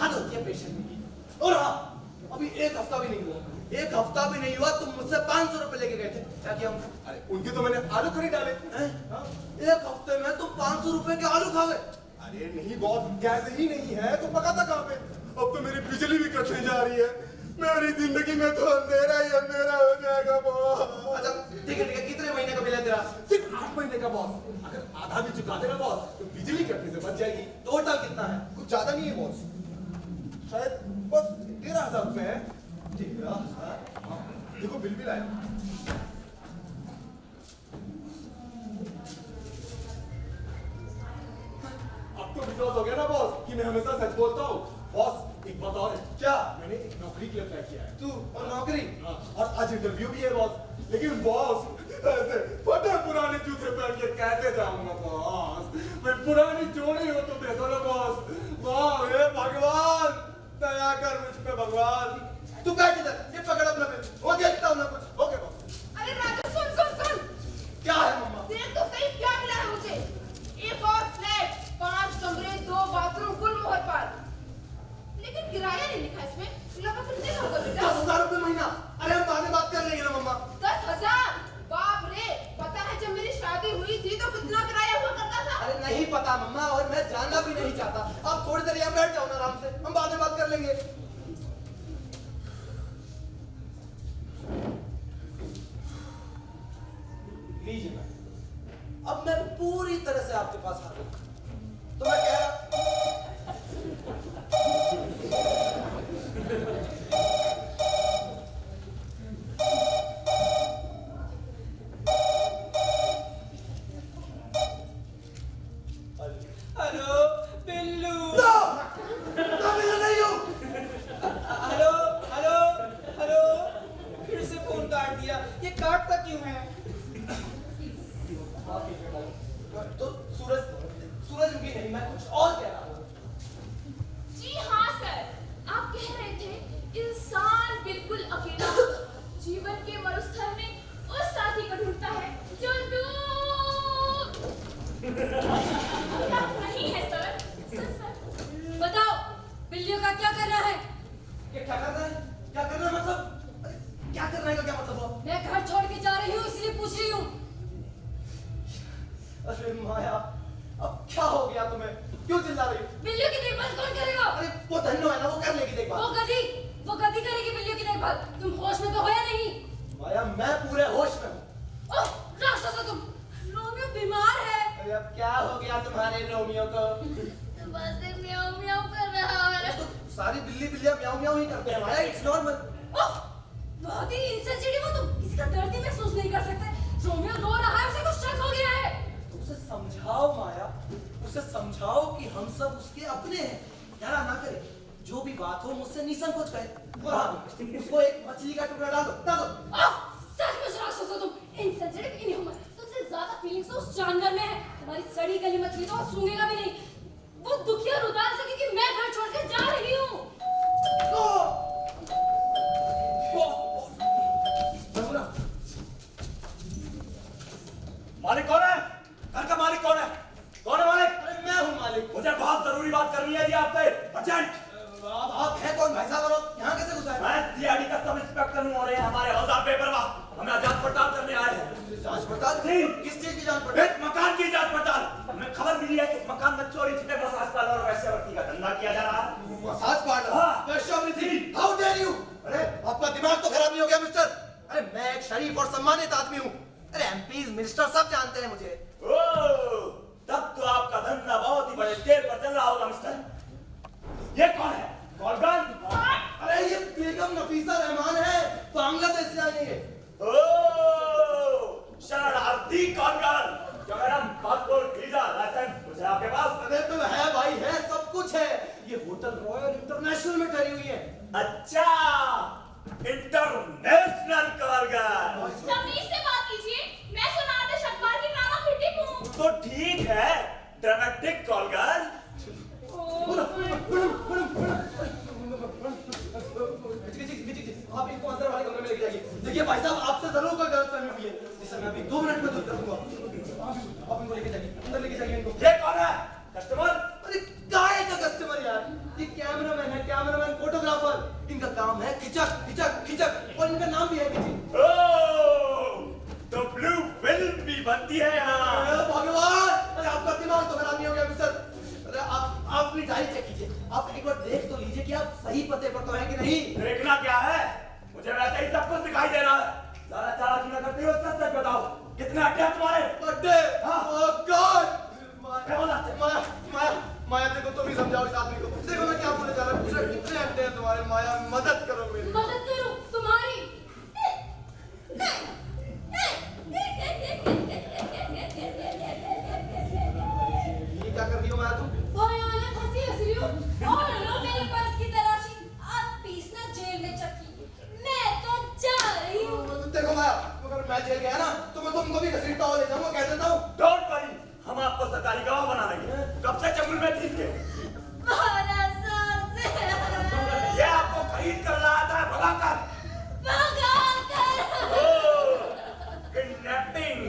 हद होती है पेशेंट की। और हाँ, अभी एक हफ्ता भी नहीं हुआ, एक हफ्ता भी नहीं हुआ तुम मुझसे 500 रुपए लेके गए थे। क्या किया उनका? अरे उनके तो मैंने आलू खरीद डाले। हैं? एक हफ्ते में तुम 500 रुपए के आलू खा गए। अरे नहीं बॉस, गैस ही नहीं है तो पकाता कहाँ पे? अब तो मेरी बिजली भी कटने जा रही है। मेरी जिंदगी में तो अंधेरा ही अंधेरा हो जाएगा बॉस। अच्छा ठीक है, कितने महीने का बिल है तेरा? सिर्फ 8 महीने का बॉस। अगर आधा भी चुका देना बॉस तो बिजली कटने से बच जाएगी। टोटल कितना है? कुछ ज्यादा नहीं है बॉस, शायद बस 13,000 रुपए है। 13,000? हाँ, देखो बिल भी लाया। अब तो विश्वास हो गया ना बॉस कि मैं हमेशा सच बोलता हूँ। बॉस एक बात और है। क्या? मैंने एक नौकरी के लिए अप्लाई किया है। तू और नौकरी? हाँ, और आज इंटरव्यू भी है बॉस। लेकिन बॉस ऐसे फटे पुराने जूते पहन के कैसे जाऊंगा बॉस? मैं पुरानी जोड़ी हो तो दे दो ना बॉस। वाह हे भगवान, दया कर मुझ पे भगवान। तू बैठ इधर, ये पकड़ अपना बिल, वो देखता हूँ ना कुछ। Okay boss. अरे राजू सुन सुन सुन, क्या है मम्मा? देख तो सही क्या मिला है मुझे। एक और फ्लैट, 5 कमरे, 2 बाथरूम, गुलमोहर पार्क। लेकिन किराया नहीं लिखा इसमें। लगभग कितने का होगा बेटा? 10,000 रुपए महीना। अरे हम बाद में बात कर लेंगे ना मम्मा। 10,000? बाप रे, पता है जब मेरी शादी हुई थी तो कितना किराया हुआ करता था? अरे नहीं पता मम्मा, और मैं जानना भी नहीं चाहता। आप थोड़ी देर यहाँ बैठ जाओ ना आराम से, हम बाद में बात कर लेंगे। लीजिए मैम, अब मैं पूरी तरह से आपके पास हाजिर हूं। तो मैं कह रहा हेलो बिल्लू। नो! मैं बिल्लू नहीं हूं। हेलो हेलो हेलो, फिर से फोन काट दिया। ये काटता क्यों है? तो सूरजमुखी नहीं, मैं कुछ और कह रहा हूं। जी हाँ सर, आप कह रहे थे इंसान बिल्कुल अकेला जीवन के मरुस्थल में उस साथी को ढूंढता है जो दूर नहीं है सर। सर बताओ बिल्लियों का क्या करना है? ये क्या कर रहा है? क्या कर रहा है मतलब? अरे, क्या कर रहे का क्या मतलब हुआ? मैं घर छोड़ के जा रही हूँ इसलिए पूछ रही हूँ। अरे माया, अब क्या हो गया तुम्हें? क्यों चिल्ला रही हो? बिल्लियों की देखभाल कौन करेगा? अरे वो धन्नो है ना, वो कर लेगी वो देखभाल। गधी करेगी बिल्लियों की देखभाल। तुम होश में तो हो या नहीं? माया मैं पूरे होश में हूँ। ओह राक्षस हो तुम। रोमियो बीमार है। अरे अब क्या हो गया तुम्हारे रोमियो को? बस म्याऊं म्याऊं कर रहा है। तो सारी बिल्ली बिल्लियां म्याऊं म्याऊं ही करते हैं माया, इट्स नॉर्मल। ओह बहुत ही इनसेंसिटिव हो तुम। किसी का दर्द ही महसूस नहीं कर सकते। रोमियो रो रहा है, उसे कुछ शक हो गया है। उसे समझाओ माया, उसे समझाओ कि हम सब उसके अपने हैं। डरा ना करे, जो भी बात हो मुझसे निसंकोच कहे। और हाँ, उसको एक मछली का टुकड़ा डालो, डालो। ओह सचमुच राक्षस हो तुम। Insensitive inhuman. तुमसे ज्यादा फीलिंग्स तो उस जानवर में है। तुम्हारी सड़ी गली मछली तो और सूंघेगा भी नहीं। वो दुखी और उदास है क्योंकि मैं घर छोड़ के जा रही हूँ। मालिक कौन है? घर का मालिक कौन है? कौन है मालिक? अरे मैं हूँ मालिक। मुझे बहुत जरूरी बात करनी है जी आपसे, अर्जेंट। आप हैं कौन भाई साहब? और यहाँ कैसे घुसा है? मैं सीआईडी का सब इंस्पेक्टर हूँ और ये हमारे हवलदार बेपरवाह हमें जांच पड़ताल करने आए हैं। जांच पड़ताल? जी। किस चीज की जांच पड़ताल? इस मकान की जांच पड़ताल। हमें खबर मिली है कि इस मकान में चोरी छिपे मसाज पार्लर और वैश्यावृत्ति का धंधा किया जा रहा है। Massage parlour? हाँ। वैश्यावृत्ति? How dare you? अरे आपका दिमाग तो खराब नहीं हो गया मिस्टर? अरे मैं एक शरीफ और सम्मानित आदमी हूँ। अरे एमपीज मिनिस्टर सब जानते हैं मुझे। ओह, तब तो आपका धंधा बहुत ही बड़े स्केल पर चल रहा होगा मिस्टर। ये कौन है? कॉलगन? अरे ये बेगम नफीसा रहमान है, बांग्लादेश से आई है ये। ओह, शरणार्थी कॉलगन। क्या मैडम, पासपोर्ट, वीजा, लाइसेंस कुछ है आपके पास? अरे तो है भाई, है, सब कुछ है। ये होटल रॉयल इंटरनेशनल में ठहरी हुई है। अच्छा, इंटरनेशनल कॉलगन। तमीज से बात कीजिए। मैं सुनाते शक्कर की ड्रामा क्रिटिक हूँ। तो ठीक है, ड्रामेटिक कॉलगन। आप इनको अंदर वाले कमरे में लेके जाइए। देखिए भाई साहब, आपसे जरूर कोई गलतफहमी बनती है यहाँ। अरे भगवान, अरे आपका दिमाग तो खराब नहीं हो गया मिस्टर? अरे आप अपनी डायरी चेक कीजिए, आप एक बार देख तो लीजिए कि आप सही पते पर तो हैं कि नहीं। देखना क्या है, मुझे वैसे ही सब कुछ दिखाई दे रहा है। सारा चालाकी न करते हो, सच सच बताओ, कितने अड्डे हैं तुम्हारे? अड्डे? हाँ। ओह गॉड! क्या बोला? माया, माया, माया देखो तुम ही समझाओ इस आदमी को। देखो मैं क्या बोलने जा रहा हूँ, पूछा कितने अड्डे हैं तुम्हारे? माया मदद करो मेरी। मदद करो तुम्हारी। ये क्या कर रही हो माया तुम? भयानक हंसी हंस रही हो और लो मेरे पर्स की तलाशी। आप पीसना जेल में चकी, मैं तो जा रही हूँ। देखो माया, अगर मैं जेल गया ना तो मैं तुमको भी घसीटता हुआ ले जाऊंगा, कह देता हूँ। डोंट वरी, हम आपको सरकारी गवाह बना देंगे। कब से जंगल में ठीक के 12 साल से ये आपको खरीद कर लाया था, भगाकर। किडनैपिंग,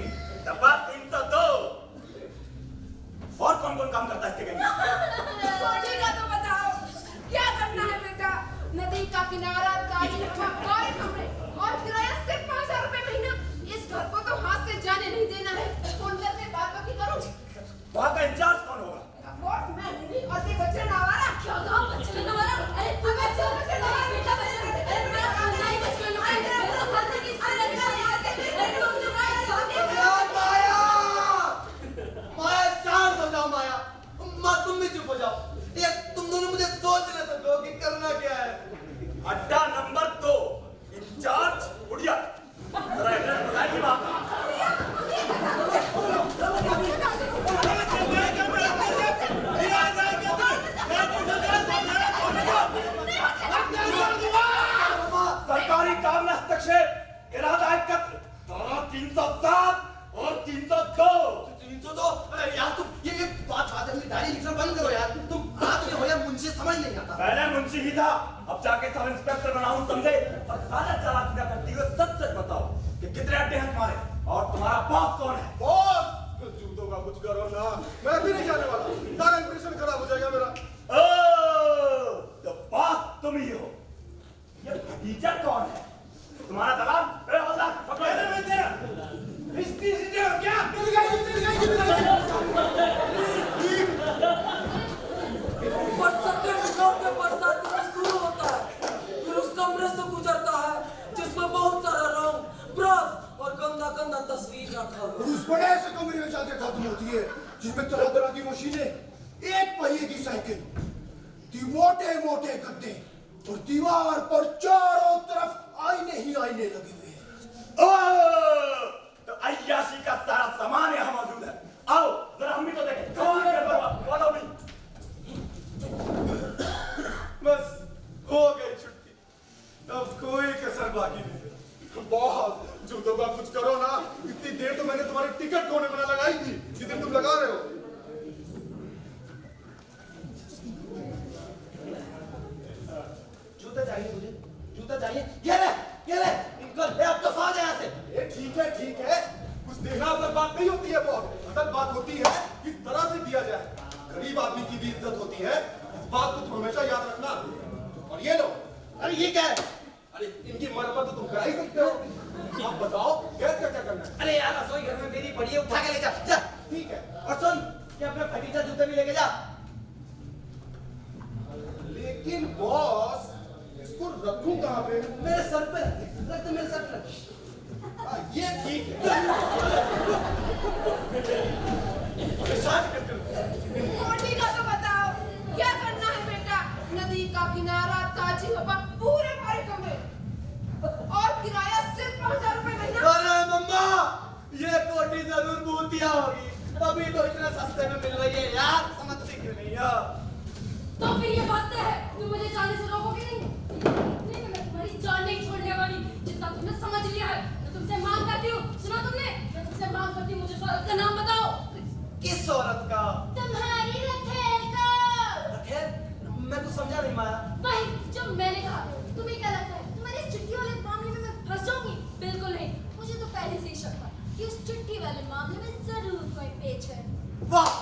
दफा 302। और कौन कौन काम करता है इसके गैंग? कोठी का तो बताओ, क्या करना है बेटा? नदी का किनारा, ताजी हवा, बारे कमरे और किराया सिर्फ 5000 रुपए महीना। इस घर को तो हाथ से जाने नहीं देना है। फोन करके बात की करो। वहाँ का इंचार्ज कौन होगा? बॉस मैं हूँ और ते बच्चन आवारा। क्या कहा बचपन वाला? अरे तू बचपन बेटा बचपन, अरे मेरा खाना ही बचपन है, मेरा खाना किसने लगा है? अरे तुम जो माया, माया शांत हो जाओ माया, माँ तुम भी चुप हो जाओ। ये तुम दोनों मुझे सोचने तो दो कि करना क्या है। अड्डा नंबर 2, इंचार्ज उड़िया। जरा एड्रेस बताइए वहाँ का। सरकारी काम में हस्तक्षेप, इरादा एकत्र, धारा 307 और 302। 302? अरे यार तुम ये बात अपनी डायरी लिखना बंद करो यार। तुम आदमी हो या मुझे समझ नहीं आता। पहले मुंशी ही था, अब जाके सब इंस्पेक्टर बनाऊं, समझे? और सारा चालाकी न करती हुए सच सच बताओ कि कितने अड्डे हैं तुम्हारे और तुम्हारा बॉस कौन है? बॉस, जूतों का कुछ करो ना, मैं भी नहीं जाने वाला, सारा इंप्रेशन खराब हो जाएगा मेरा। ओह, तो बॉस तुम ही हो। ये भतीजा कौन है? तुम्हारा दलाल? ए हवलदार, पकड़ो इसे। हिस्ट्री सीधे हो क्या? पर सेकंड फ्लोर पे बरसाती का शुरू होता है, फिर उस कमरे से गुजरता है जिसमें बहुत सारा रंग, ब्रश और गंदा गंदा तस्वीर रखा हुआ है। उस बड़े से कमरे में जाके खत्म होती है जिसमें तरह तरह की मशीनें, एक पहिए की साइकिल, मोटे मोटे गद्दे और दीवार पर चारों तरफ आईने ही आईने लगे हुए हैं। ओह, तो अय्याशी का सारा सामान यहाँ मौजूद है। आओ जरा हम भी तो देखें। Follow me. बस हो गई छुट्टी, अब कोई कसर बाकी नहीं। बॉस, जूतों का कुछ करो ना, इतनी देर तो मैंने तुम्हारी टिकट कोने में ना लगाई थी जितनी तुम लगा रहे हो। जूता चाहिए तुझे? जूता चाहिए? ये ले, निकल, अब तो आ जा यहाँ से। ये ठीक है, कुछ देखना असल बात नहीं होती है बॉस, असल बात होती है किस तरह से दिया जाए। गरीब आदमी की भी इज्जत होती है, इस बात को तुम हमेशा याद रखना। और ये लो, अरे ये क्या है? अरे इनकी मरम्मत तो तुम करा ही सकते हो। आप बताओ गैस का क्या करना है? अरे यार रसोई घर में मेरी पड़ी है, उठा के ले जा, जा। ठीक है, और सुन, ये अपने भतीजा जूते भी लेके जा। लेकिन बॉस इसको रखूं कहाँ पे? मेरे सर पे रख दे, मेरे सर पे रख। ये ठीक है। कोठी का तो बताओ, क्या करना है बेटा? नदी का किनारा, ताजी हवा, पूरे भरे कमरे और किराया सिर्फ 5000 रुपए महीना। अरे मम्मा, ये कोठी जरूर भूतिया होगी, तभी तो इतने सस्ते में मिल रही है यार, समझती क्यों नहीं हो? तो फिर ये बात है, तुम मुझे जाने से रोकोगे नहीं? नहीं तो मैं तुम्हारी जान नहीं छोड़ने वाली। जितना तुमने समझ लिया है, मैं तुमसे मांग करती हूँ। सुना तुमने? मैं तुमसे मांग करती हूँ, मुझे उस औरत का नाम बताओ। किस औरत का? तुम्हारी रखेल का। रखेल? मैं कुछ समझा नहीं माया। वही जो मैंने कहा। तुम्हें क्या लगता है तुम्हारी इस चिट्ठी वाले मामले में मैं फंस जाऊंगी? बिल्कुल नहीं। मुझे तो पहले से ही शक था कि उस चिट्ठी वाले मामले में जरूर कोई पेच है। वाह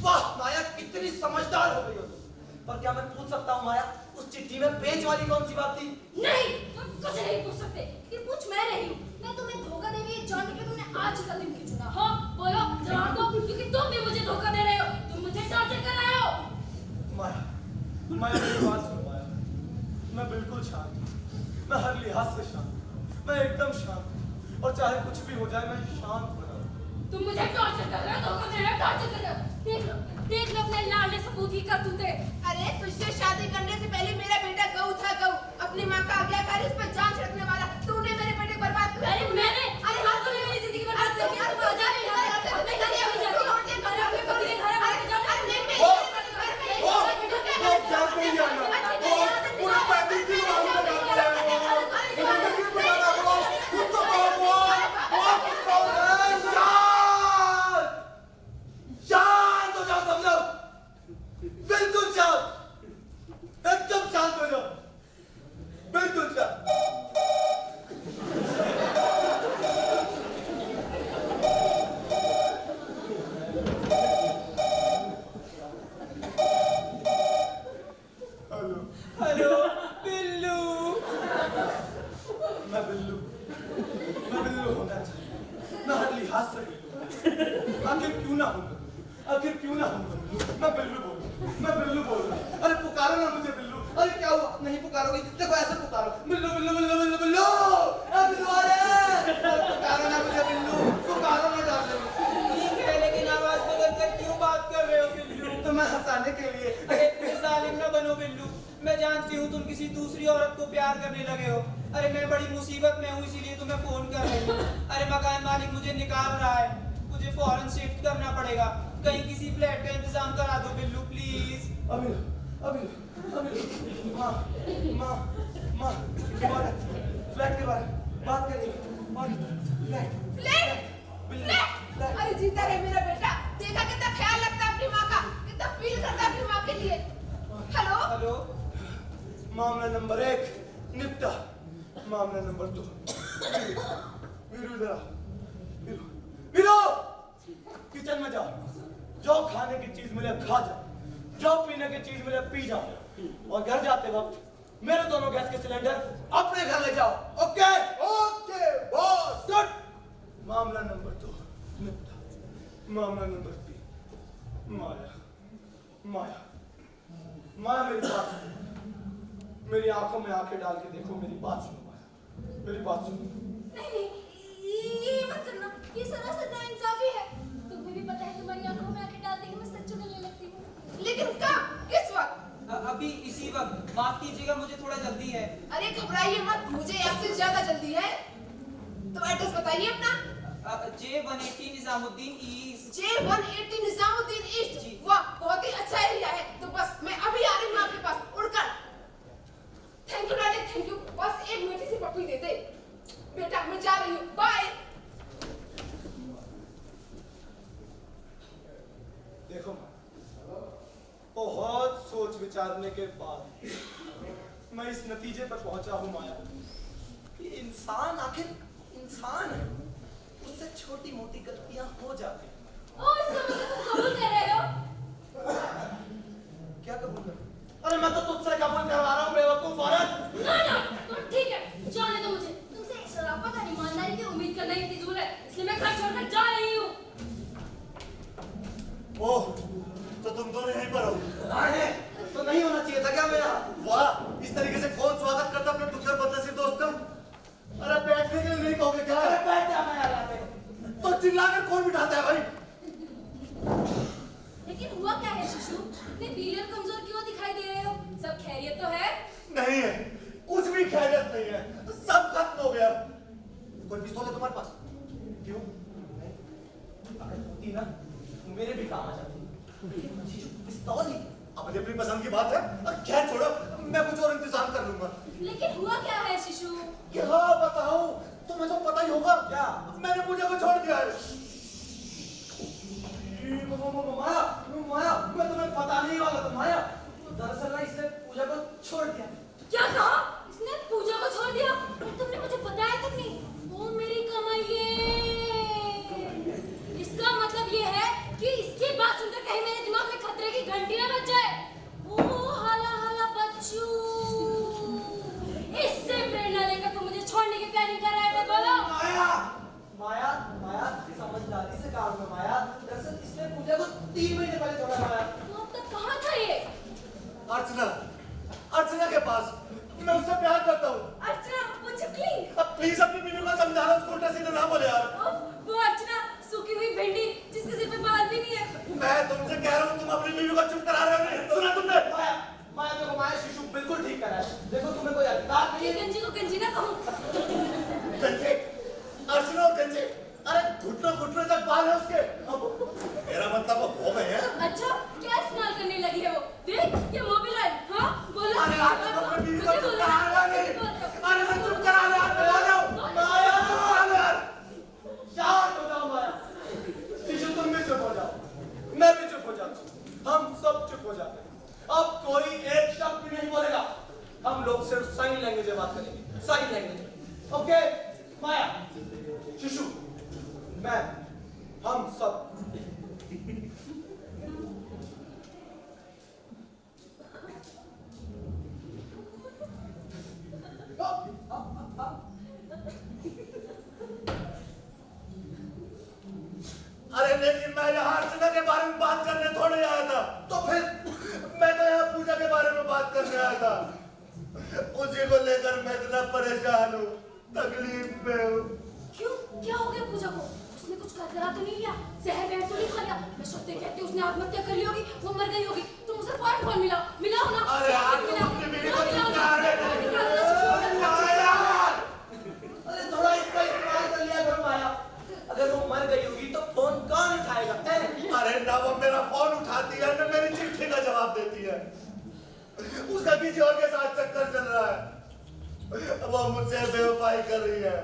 वाह माया, कितनी समझदार हो गई हो तुम। पर क्या मैं पूछ सकता हूँ माया, उस चिट्ठी में पेज वाली कौन सी बात थी? नहीं, तुम कुछ नहीं पूछ सकते। कि पूछ मैं रही हूँ। मैं तुम्हें धोखा देने ये जानने के लिए तुमने आज का दिन और चाहे कुछ भी हो जाए मैं शांत हो जाऊं। तुम मुझे टॉर्चर कर रहे हो, धोखा दे रहे हो, टॉर्चर कर रहे हो। देख लो अपने लाडले सपूत की करतूते। अरे तुझसे शादी करने से पहले मेरा बेटा गऊ था, गऊ अपनी माँ का आज्ञाकारी, उस पर जान छिड़कने वाला। तूने मेरे बेटे को बर्बाद कर दिया। अरे मैंने अरे हाँ तुमने मेरी जिंदगी बर्बाद कर दी। तुम आजाद नहीं हो, अपने घर में नहीं जाती। अरे अपने पति के घर में जाओ। अरे मैं पूरा पैकेज की मांग लगाता है जिंदगी बनाना बॉस कुछ तो शांत हो जाओ सब लोग, बिल्कुल शांत, एकदम शांत हो जाओ, बिल्कुल शांत। हेलो बिल्लू। मैं बिल्लू होना चाहिए, मैं हर लिहाज से बिल्लू। आखिर क्यों ना हूँ, आखिर क्यों ना हूँ बिल्लू? मैं बिल्लू बोल रहा हूँ। अरे पुकारो ना मुझे बिल्लू। अरे क्या हुआ, नहीं पुकारोगे? देखो ऐसे पुकारो, बिल्लू बिल्लू बिल्लू बिल्लू बिल्लू, ए बिल्लू आ रहे हैं। पुकारो ना मुझे बिल्लू, पुकारो ना डार्लिंग। ठीक है, लेकिन आवाज बदल कर क्यों बात कर रहे हो बिल्लू? तो मैं हंसाने के लिए। अरे जालिम ना बनो बिल्लू। मैं जानती हूँ तुम किसी दूसरी औरत को प्यार करने लगे हो। अरे मैं बड़ी मुसीबत में हूँ, इसीलिए तुम्हें फोन कर रही हूँ। अरे मकान मालिक मुझे निकाल रहा है, मुझे फौरन शिफ्ट करना पड़ेगा। कहीं किसी फ्लैट का इंतजाम करा दो बिल्लू प्लीज। अभी माँ माँ माँ फ्लैट के बारे में बात करेंगे। और फ्लैट। अरे जीता रहे मेरा बेटा। देखा कितना ख्याल रखता है अपनी माँ का, कितना फील करता है अपनी माँ के लिए। Hello hello. मामला नंबर 1 निपटा, मामला नंबर 2 वीरू इधर आ। वीरू किचन में जाओ, जो खाने की चीज मिले खा जाओ, जो पीने की चीज मिले पी जाओ, और घर जाते वक्त मेरे दोनों गैस के सिलेंडर अपने घर ले जाओ। Okay okay boss. गुड। मामला नंबर 2 निपटा, मामला नंबर 3 माया मेरी बात सुनो, मेरी आंखों में आंखें डाल के देखो, मेरी बात सुनो माया, मेरी बात सुनो। नहीं ये मत करना, ये सरासर नाइंसाफी है। तुम्हें भी पता है तुम्हारी आंखों में आंखें डालते ही मैं सच में लेने लगती हूँ। लेकिन कब, किस वक्त? अभी इसी वक्त। माफ कीजिएगा, मुझे थोड़ा जल्दी है। अरे घबराइए मत, मुझे आपसे ज्यादा जल्दी है। तो एड्रेस बताइए अपना। J180 Nizamuddin east. J180 Nizamuddin east. जी। वाह, बहुत ही अच्छा एरिया है। तो बस मैं अभी आ रही हूँ आपके पास उड़कर। Thank you darling, thank you. बस एक मीठी सी पप्पी दे दे। बेटा मैं जा रही हूँ, बाय। देखो बहुत सोच विचारने के बाद मैं इस नतीजे पर पहुंचा हूं माया कि इंसान आखिर इंसान है, उससे छोटी मोटी गलतियां हो जाती हैं। ओ इसका मतलब तुम कबूल कर रहे हो? क्या कबूल कर? अरे मैं तो तुझसे कबूल करवा रहा हूं बेवकूफ औरत। ना तुम ठीक है, जाने दो मुझे। तुमसे शराफत और ईमानदारी की उम्मीद करना ही फिजूल है, इसलिए मैं घर छोड़कर जा रही हूँ। ओह, तो तुम दोनों यहीं पर हो? आए तो नहीं होना चाहिए था क्या मेरा? वाह, इस तरीके से कौन स्वागत करता अपने दुखर बदनसीब दोस्त का? अरे बैठने के लिए नहीं कहोगे क्या? अरे बैठ जा मैं यहाँ पे। तो चिल्लाकर कौन बिठाता है भाई? लेकिन हुआ क्या है शिशु? इतने वीर और कमजोर क्यों दिखाई दे रहे हो? सब खैरियत तो है? नहीं है, कुछ भी खैरियत नहीं है, सब खत्म हो गया। कोई पिस्तौल है तुम्हारे पास? क्यों? अगर होती ना तो मेरे भी काम आ जाती। पिस्तौल ही अपनी अपनी पसंद की बात है। अब खैर छोड़ो, मैं कुछ और इंतजाम कर लूंगा। लेकिन हुआ क्या है शिशु? क्या बताऊं? तुम्हें तो पता ही होगा। क्या? मैंने पूजा को छोड़ दिया है। माया माया, मैं तुम्हें पता नहीं वाला था माया। दरअसल ना इसने पूजा को छोड़ दिया। क्या कहा? इसने पूजा को छोड़ दिया? और तुमने मुझे बताया तक नहीं। ओ मेरी कमाइए। इसका मतलब ये है कि इसकी बात सुनकर कहीं मेरे दिमाग में खतरे की घंटी ना बज जाए। ओ हाला हाला बच्चू, इससे प्रेरणा लेकर तुम मुझे छोड़ने की प्लानिंग कर रहे थे, बोलो। माया माया माया समझ बच्चे, अरे घुटनों घुटनों तक बाल है उसके। मेरा मतलब हो गए हैं। अच्छा क्या इस्तेमाल करने लगी है वो? देख ये मोबाइल, हाँ बोलो। अरे आज तो अपनी बीवी को चुप करा ले। अरे मैं चुप करा ले, आप बोल रहे हो। माया चुप करा ले यार। शांत हो जाओ माया। शिशु तुम भी चुप हो जाओ, मैं भी चुप हो जाता हूँ, हम सब चुप हो जाते हैं। अब कोई एक शब्द भी नहीं बोलेगा, हम लोग सिर्फ साइन लैंग्वेज में बात करेंगे, साइन लैंग्वेज। ओके माया, शिशु, मैं, हम सब। अरे लेकिन मैं यहाँ अर्चना के बारे में बात करने थोड़े आया था। तो फिर मैं तो यहाँ पूजा के बारे में बात करने आया था। उसी को लेकर मैं इतना परेशान हूँ, तकलीफ में हूँ। क्यों क्या हो गया पूजा को? उसने कुछ कर करा तो नहीं लिया? जहर वहर तो नहीं खा लिया? मैं सत्य कहती हूँ उसने आत्महत्या कर ली होगी, वो मर गई होगी। तुम उसे फौरन फोन मिलाओ ना। अरे यार तुम अपनी बीवी को चुप करा रहे थे। अरे थोड़ा इसका इस्तेमाल कर लिया करो माया। अगर वो मर गई होगी तो फोन कौन उठाएगा? अरे ना वो मेरा फोन उठाती है ना मेरी चिट्ठी का जवाब देती है। उसका किसी और के साथ चक्कर चल रहा है। वो मुझसे बेवफाई कर रही है।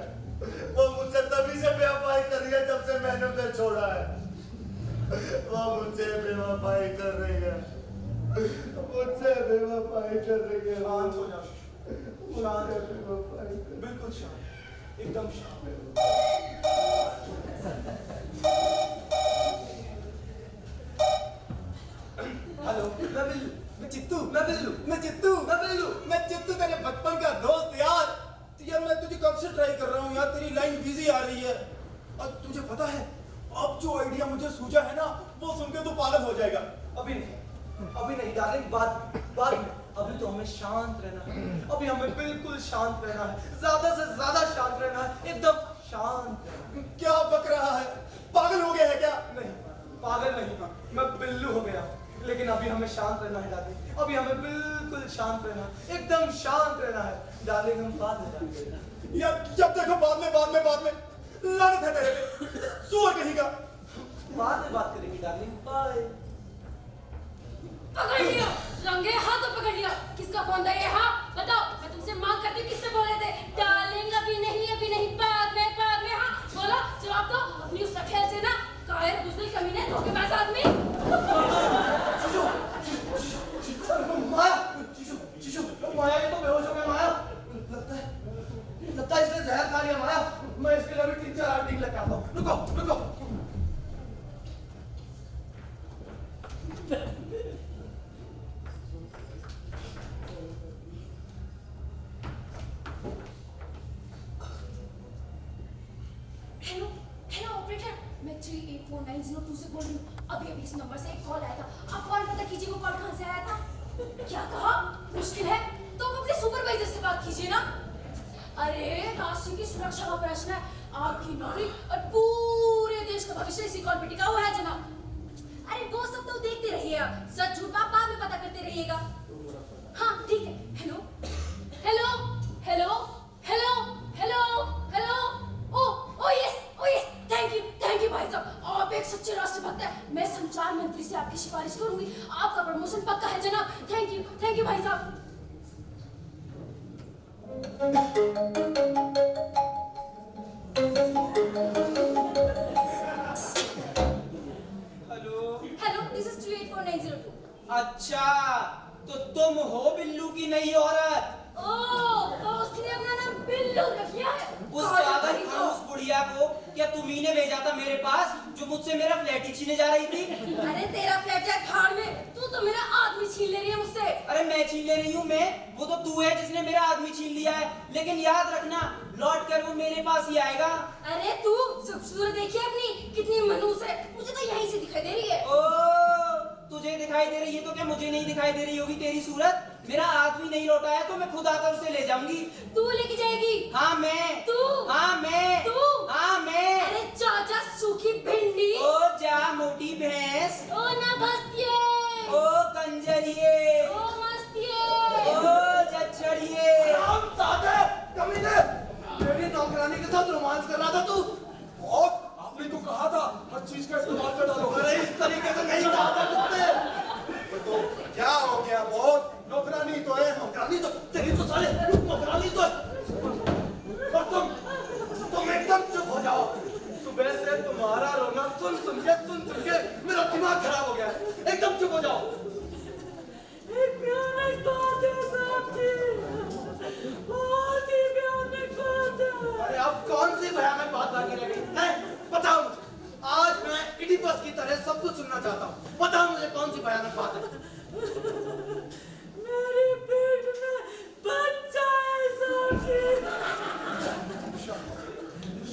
वो मुझसे तभी से बेवफाई कर रही है जब से मैंने उसे छोड़ा है। वो मुझसे बेवफाई कर रही है, मुझसे बेवफाई कर रही है। शांत हो जाओ शिशु, शांत हो जाओ, बिल्कुल शांत, एकदम शांत। हेलो, मैं बिल्लू, मैं चित्तू, मैं बिल्लू, मैं चित्तू, मैं बिल्लू, मैं चित्तू तेरे बचपन का दोस्त यार। यार मैं तुझे कब से ट्राई कर रहा हूँ यार, तेरी लाइन बिजी आ रही है। और तुझे पता है अब जो आइडिया मुझे सूझा है ना, वो सुन के तो पागल हो जाएगा। अभी नहीं डार्लिंग, बाद में। अभी तो हमें शांत रहना है। अभी हमें बिल्कुल शांत रहना है, ज्यादा से ज्यादा शांत रहना है, एकदम शांत रहना है। क्या बक रहा है? पागल हो गया है क्या? नहीं, पागल नहीं, मैं बिल्लू हो गया। लेकिन अभी हमें शांत रहना है डार्लिंग, अभी हमें बिल्कुल शांत रहना है, एकदम शांत रहना है डार्लिंग। हम बाद में जान लेंगे। यार जब देखो बाद में लानत है तेरे पे, सुअर कहीं का। बाद में बात करेंगे डार्लिंग, बाय। पकड़ लिया, रंगे हाथों पकड़ लिया। किसका फोन था ये? हाँ बताओ, मैं तुमसे मांग करती हूँ, किससे बोले थे? डार्लिंग अभी नहीं, बाद में। हाँ बोलो, जवाब दो। अपनी उस रखेल से ना, कायर बुज़दिल कमीने धोखेबाज आदमी। माया ये तो बेहोश हो गया माया। लगता है इसने जहर खा लिया माया। मैं इसके लिए अभी 3-4 आर्टिकल लेके आता हूँ। रुको। हेलो ऑपरेटर, मैं 38490 से बोल रही हूँ। अभी इस नंबर से एक कॉल आया था। आप फौरन पता कीजिए वो कॉल कहाँ से आया था। क्या कहा? मुश्किल है तो आप अपने सुपरवाइजर से बात कीजिए ना। अरे राष्ट्र की सुरक्षा का प्रश्न है, आपकी नौकरी और पूरे देश का भविष्य इसी कॉल पे टिका हुआ है जनाब। अरे वो सब तो देखते रहिए, सच झूठ आप बाद में पता करते रहिएगा। हाँ ठीक है। Hello. O yes, thank you भाई साहब, आप एक सच्चे राष्ट्रभक्त हैं। मैं संचार मंत्री से आपकी सिफारिश करूंगी, आपका प्रमोशन पक्का है जनाब। थैंक यू भाई साहब। Hello, this is 38490। अच्छा तो तुम हो बिल्लू की नई औरत? तो उसने अपना नाम बिल्लू रख लिया है। उस पागल खामोश बुढ़िया को क्या तुम्ही ने भेजा था मेरे पास, जो मुझसे मेरा फ्लैट ही छीने जा रही थी? अरे तेरा फ्लैट है खाड़ में, तू तो मेरा आदमी छीन ले रही है मुझसे। अरे मैं छीन ले रही हूँ? वो तो तू है जिसने मेरा आदमी छीन लिया है। लेकिन याद रखना, लौट कर वो मेरे पास ही आएगा। अरे तू सूरत देखिए अपनी, कितनी मनूस है। मुझे तो यहीं से दिखाई दे रही है। तुझे दिखाई दे रही है तो क्या मुझे नहीं दिखाई दे रही होगी तेरी सूरत? मेरा आदमी नहीं लौटा है तो मैं खुद आकर उसे ले जाऊंगी। तू लेके जाएगी? हाँ मैं। तू? हाँ मैं। तू? हाँ मैं। अरे जा सूखी भिंडी। ओ जा मोटी भैंस। ओ ना भस्तिये। ओ कंजरिए। ओ मस्तिये। ओ जच्छड़िए। कमीने, मेरी नौकरानी के साथ रोमांस कर रहा था तू। जाओ। सुबह से तुम्हारा रोना सुन सुन के मेरा दिमाग खराब हो गया है। एकदम चुप हो जाओ। एक भयानक बात है साहब जी, बहुत ही भयानक बात है। अरे अब कौन सी भयानक बात बाकी रह गई है? बताओ मुझे। आज मैं इडिपस की तरह सब कुछ सुनना चाहता हूँ। बताओ मुझे कौन सी भयानक बात है? मेरे पेट में बच्चा है साहब जी।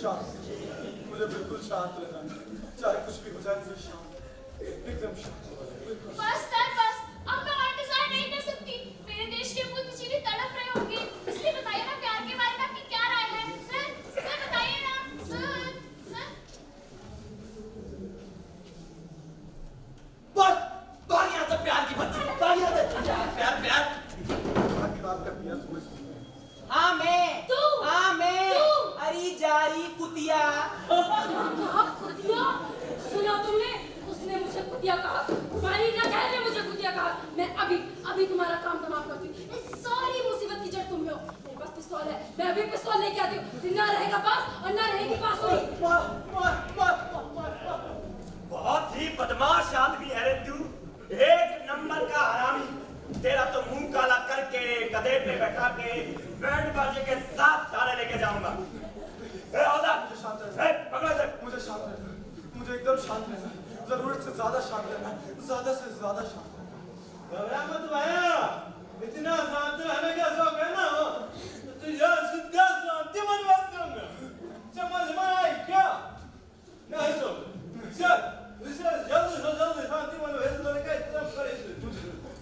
शांत, मुझे बिल्कुल शांत रहना है। चाहे कुछ भी हो जाए, मुझे शांत, एकदम शांत। बस सर बस, अब मैं और इंतजार नहीं कर सकती। मेरे देश के बुद्धिजीवी तड़प रहे होंगे, इसलिए बताइए ना प्यार के बारे में आपकी क्या राय है? सर बताइए ना सर। भाग यहाँ से प्यार की बच्ची, भाग यहाँ से। प्यार प्यार खराब कर दिया सुबह। हाँ मैं तू अरे जारी कुतिया। कहा कुतिया? सुना तुमने? उसने मुझे कुतिया कहा। तुम्हारी नखैर ने मुझे कुतिया कहा। मैं अभी तुम्हारा काम तमाम करती हूँ। इस सारी मुसीबत की जड़ तुम में हो। मेरे पास पिस्तौल है, मैं अभी पिस्तौल लेके आती हूँ। ना रहेगा पास और ना रहेगी बांसुरी। बहुत ही बदमाश आदमी है रे तू, एक नंबर का हरामी। तेरा तो मुंह काला करके गधे पे बैठा के बैंड बाजे के साथ थाने लेके जाऊंगा। ए हौलदार, मुझे शांत रहना। ए पकड़ो इसे। मुझे शांत रहना है। मुझे एकदम शांत रहना है। जरूरत से ज्यादा शांत रहना है। ज्यादा से ज्यादा शांत रहना है। घबरा मत भैया, इतना शांत रहने का शौक है ना तो यह सीधा शांति मनवा दूंगा। समझ में आई क्या? नहीं सर इसे जल्दी से जल्दी शांति मनवा का इतना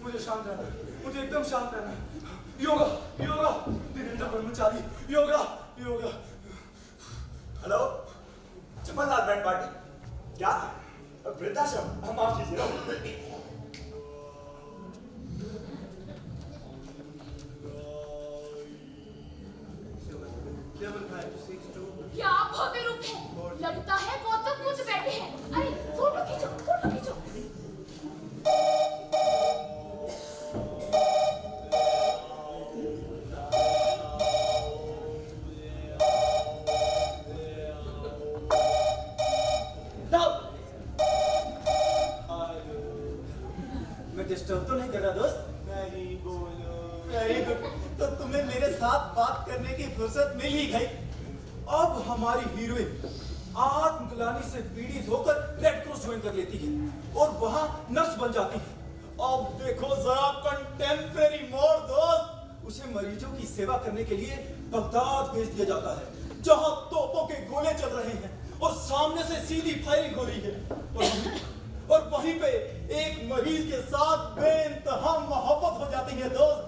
मुझे शांत रहना है। मुझे एकदम शांत रहना है। योगा योगा, धीरेन्द्र ब्रह्मचारी, yoga yoga. Hello, Chamanlal band party क्या? वृद्धाश्रम, हम माफ कीजिए। क्या भव्य रूप है, लगता है गौतम बुद्ध बैठे हैं। अरे फोटो खींचो, फोटो खींचो। मैं डिस्टर्ब तो नहीं कर रहा दोस्त? नहीं बोलो। वेरी गुड, तो तुम्हें मेरे साथ बात करने की फुर्सत मिल ही गई। अब हमारी हीरोइन आत्मग्लानि से पीड़ित होकर रेड क्रॉस ज्वाइन कर लेती है और वहां नर्स बन जाती है। अब देखो जरा कंटेम्परेरी मोड दोस्त। उसे मरीजों की सेवा करने के लिए बगदाद भेज दिया जाता है, जहां तोपों के गोले चल रहे हैं और सामने से सीधी फायरिंग हो रही है। और वहीं पे एक मरीज के साथ बेइंतहा मोहब्बत हो जाती है दोस्त,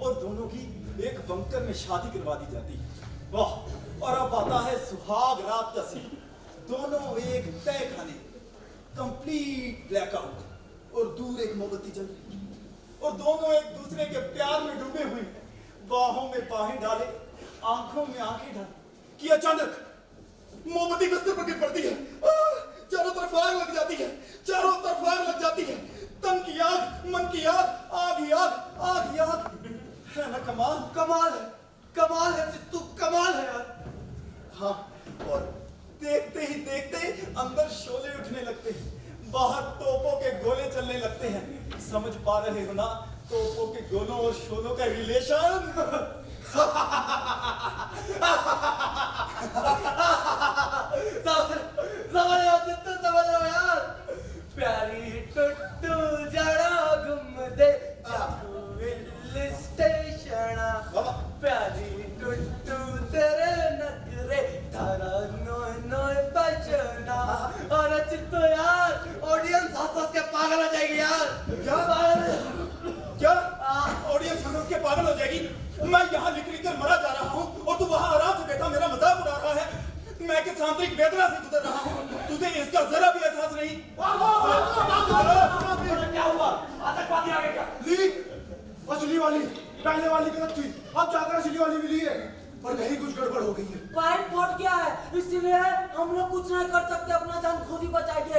और दोनों की एक बंकर में शादी करवा दी जाती है। वाह! और अब आता है सुहाग रात का सीन। दोनों एक तय खाने, कंप्लीट ब्लैकआउट, और दूर एक मोमबत्ती जल रही है और दोनों एक दूसरे के प्यार में डूबे हुए हैं। बाहों में बाहें डाले, आंखों में आंखें डाले कि अचानक मोमबत्ती बिस्तर पर गिर पड़ती है। चारों तरफ आग लग जाती है, चारों तरफ आग लग जाती है। तन की आग, मन की आग, आग ही आग, आग ही आग। है ना कमाल? कमाल है चित्तू, कमाल है यार। हाँ, और देखते ही देखते अंदर शोले उठने लगते हैं, बाहर तोपों के गोले चलने लगते हैं। समझ पा रहे हो ना तोपों के गोलों और शोलों का रिलेशन? समझ रहे हो यार? प्यारी टुट्टू जड़ा घुमदे हिल स्टेशन, प्यारी टुट्टू तेरे नखरे थारा नोय नोय बजना। और चित्तो यार, ऑडियंस हंस के पागल हो जाएगी यार। क्या ऑडियंस हंस के पागल हो जाएगी? मैं यहाँ लिख कर मरा जा रहा हूँ और तू वहाँ आराम से बैठा मेरा मजाक उड़ा रहा है। मैं किस आंतरिक वेदना से गुजर रहा हूँ, तुझे इसका जरा भी एहसास नहीं। क्या हुआ? आतंकवादी आ गए क्या? लीक असली वाली पहले वाली गलत थी, अब जाकर असली वाली मिली है, पर कहीं कुछ गड़बड़ हो गई है। पाइप फट गया है, इसलिए हम लोग कुछ नहीं कर सकते, अपना जान खुद ही बचाएंगे।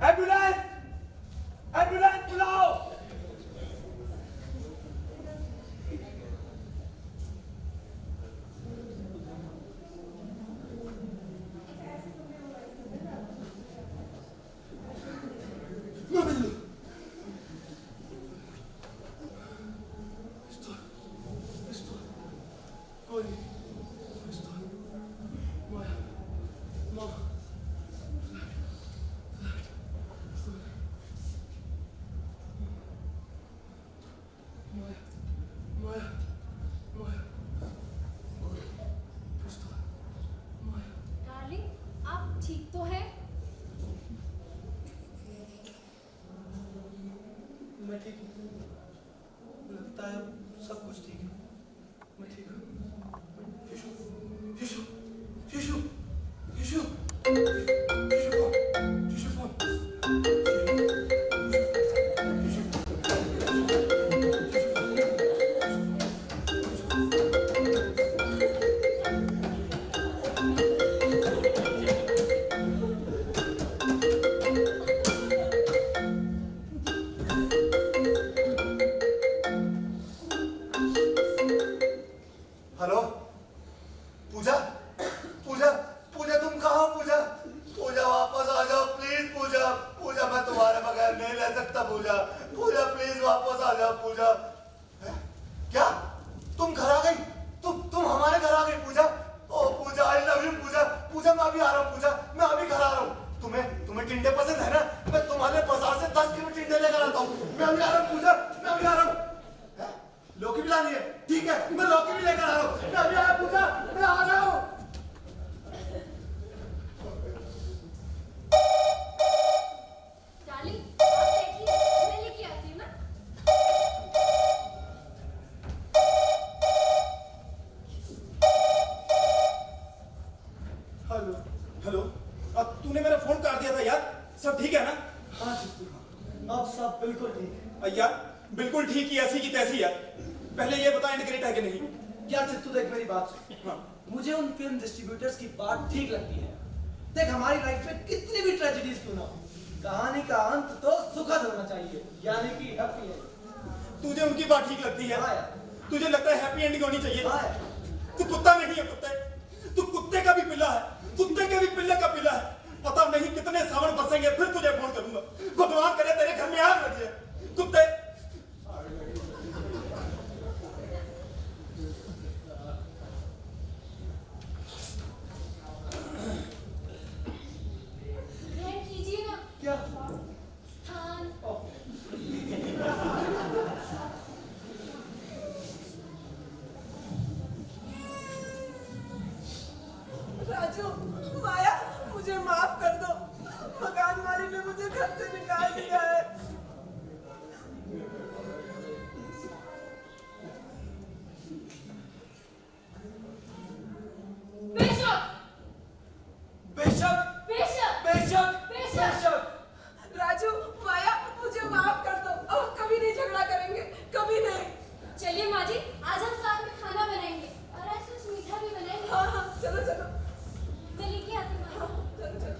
एम्बुलेंस एम्बुलेंस बुलाओ। मैं बिल्लू डार्लिंग आप ठीक तो हैं? मैं ठीक हूँ। लगता है सब कुछ ठीक है। मैं ठीक हूँ। यीशु, यीशु, यीशु, यीशु, यीशु फोन, हेलो पूजा पूजा पूजा तुम कहाँ हो पूजा पूजा वापस आ जाओ प्लीज पूजा पूजा मैं तुम्हारे बगैर नहीं रह सकता पूजा पूजा प्लीज वापस आ जाओ पूजा हैं? क्या तुम घर आ गई तुम हमारे घर आ गई पूजा ओ पूजा आई लव यू पूजा पूजा मैं अभी आ रहा हूँ पूजा मैं अभी घर आ रहा हूँ तुम्हें टिंडे पसंद है ना मैं तुम्हारे बाजार से 10 किलो टिंडे लेकर आता हूँ मैं अभी आ रहा हूँ पूजा मैं अभी आ रहा हूँ हैं? लौकी भी लानी है ठीक है मैं लौकी भी लेकर आ रहा हूँ मैं अभी आया पूजा मैं आ रहा हूँ डार्लिंग आप देखिए मैं लेके आती हूँ ना। हेलो हेलो, अब तूने मेरा फोन काट दिया था यार। सब ठीक है ना? हाँ चित्तू अब सब बिल्कुल ठीक है यार बिल्कुल ठीक ही, ऐसी की तैसी यार। पहले ये बता इंटीग्रेट है कि नहीं? यार चित्तू देख मेरी बात सुन हाँ। मुझे उन फिल्म डिस्ट्रीब्यूटर्स की बात ठीक लगती है। देख हमारी लाइफ में कितनी भी ट्रेजेडीज क्यों ना हो कहानी का अंत तो सुखद होना चाहिए यानी कि हैप्पी एंड। तुझे उनकी बात ठीक लगती है? हाँ यार। तुझे लगता है हैप्पी एंडिंग होनी चाहिए? हाँ यार। तू कुत्ता नहीं है कुत्ते, तू कुत्ते का भी पिल्ला है, कुत्ते के भी पिल्ले का पिल्ला है। पता नहीं कितने सावन बरसेंगे फिर तुझे फोन करूंगा। भगवान करे तेरे घर में आग लग जाए कुत्ते। ग्रहण कीजिए ना। क्या स्थान राजू, माया, मुझे माफ कर दो। मकान मालिक ने मुझे घर से निकाल दिया है। बेशक बेशक बेशक बेशक बेशक। राजू, माया, मुझे माफ कर दो। अब कभी नहीं झगड़ा करेंगे, कभी नहीं। चलिए माँ जी आज हम साथ में खाना बनाएंगे और आज कुछ मीठा भी बनाएंगे। हाँ हाँ, चलो चलो। मैं लेके आती हूँ माँ। चलो चलो।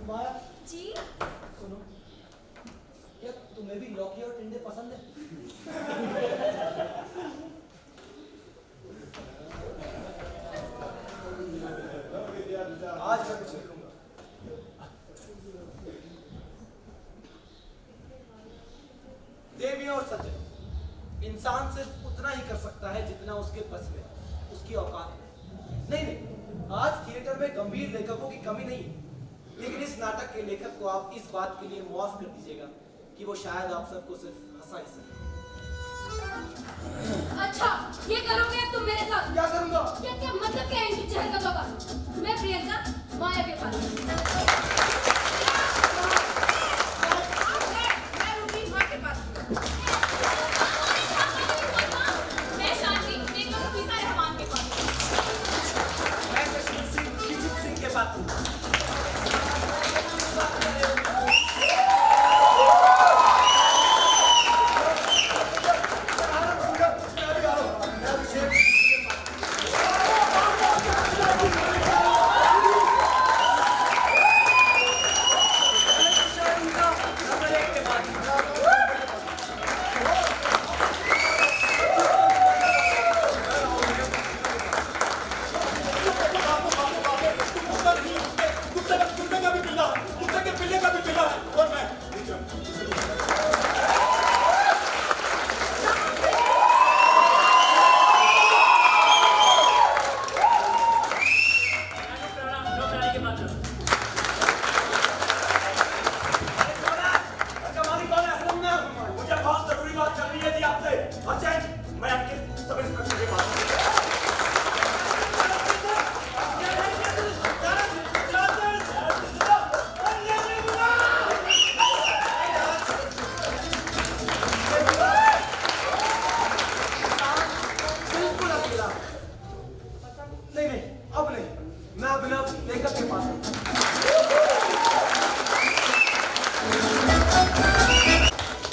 माया जी सुनो क्या तुम्हें भी लौकी और टिंडे पसंद है? आज मैं कुछ नहीं लूंगा। देवियों और सज्जन इंसान सिर्फ उतना ही कर सकता है जितना उसके बस में है, उसकी औकात में। नहीं आज थिएटर में गंभीर लेखकों की कमी नहीं है लेकिन इस नाटक के लेखक को आप इस बात के लिए माफ कर दीजिएगा कि वो शायद आप सबको सिर्फ हंसा ही सके। अच्छा ये करोगे अब तुम मेरे साथ? क्या करूंगा? क्या क्या मतलब क्या है इनकी हरकतों का? मैं प्रियंका माया के पास। मैं रुकी माँ के पास। मैं शांति बेगम फीसा रहमान के पास। मैं कश्मीर सिंह के बात करूंगा। मैं बिना मेकअप के पास।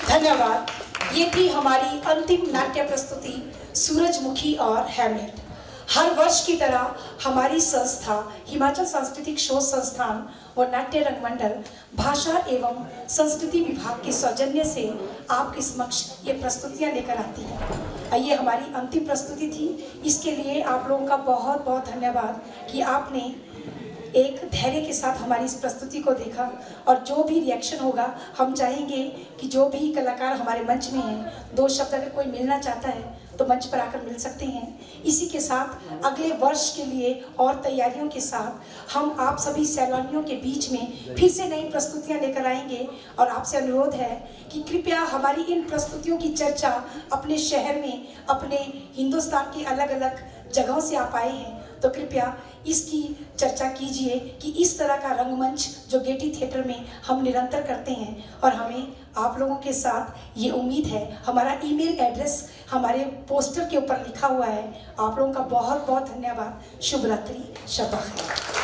धन्यवाद। ये थी हमारी अंतिम नाट्य प्रस्तुति सूरजमुखी और हैमलेट। हर वर्ष की तरह हमारी संस्था हिमाचल सांस्कृतिक शोध संस्थान और नाट्य रंगमंडल भाषा एवं संस्कृति विभाग के सौजन्य से आपके समक्ष ये प्रस्तुतियां लेकर आती है। ये हमारी अंतिम प्रस्तुति थी। इसके लिए आप लोगों का बहुत बहुत धन्यवाद कि आपने एक धैर्य के साथ हमारी इस प्रस्तुति को देखा। और जो भी रिएक्शन होगा, हम चाहेंगे कि जो भी कलाकार हमारे मंच में हैं, 2 शब्द अगर कोई मिलना चाहता है तो मंच पर आकर मिल सकते हैं। इसी के साथ अगले वर्ष के लिए और तैयारियों के साथ हम आप सभी सैलानियों के बीच में फिर से नई प्रस्तुतियां लेकर आएंगे। और आपसे अनुरोध है कि कृपया हमारी इन प्रस्तुतियों की चर्चा अपने शहर में, अपने हिंदुस्तान के अलग अलग जगहों से आप आए हैं तो कृपया इसकी चर्चा कीजिए कि इस तरह का रंगमंच जो गेटी थिएटर में हम निरंतर करते हैं, और हमें आप लोगों के साथ ये उम्मीद है। हमारा ईमेल एड्रेस हमारे पोस्टर के ऊपर लिखा हुआ है। आप लोगों का बहुत बहुत धन्यवाद। शुभ रात्रि, शब बखैर।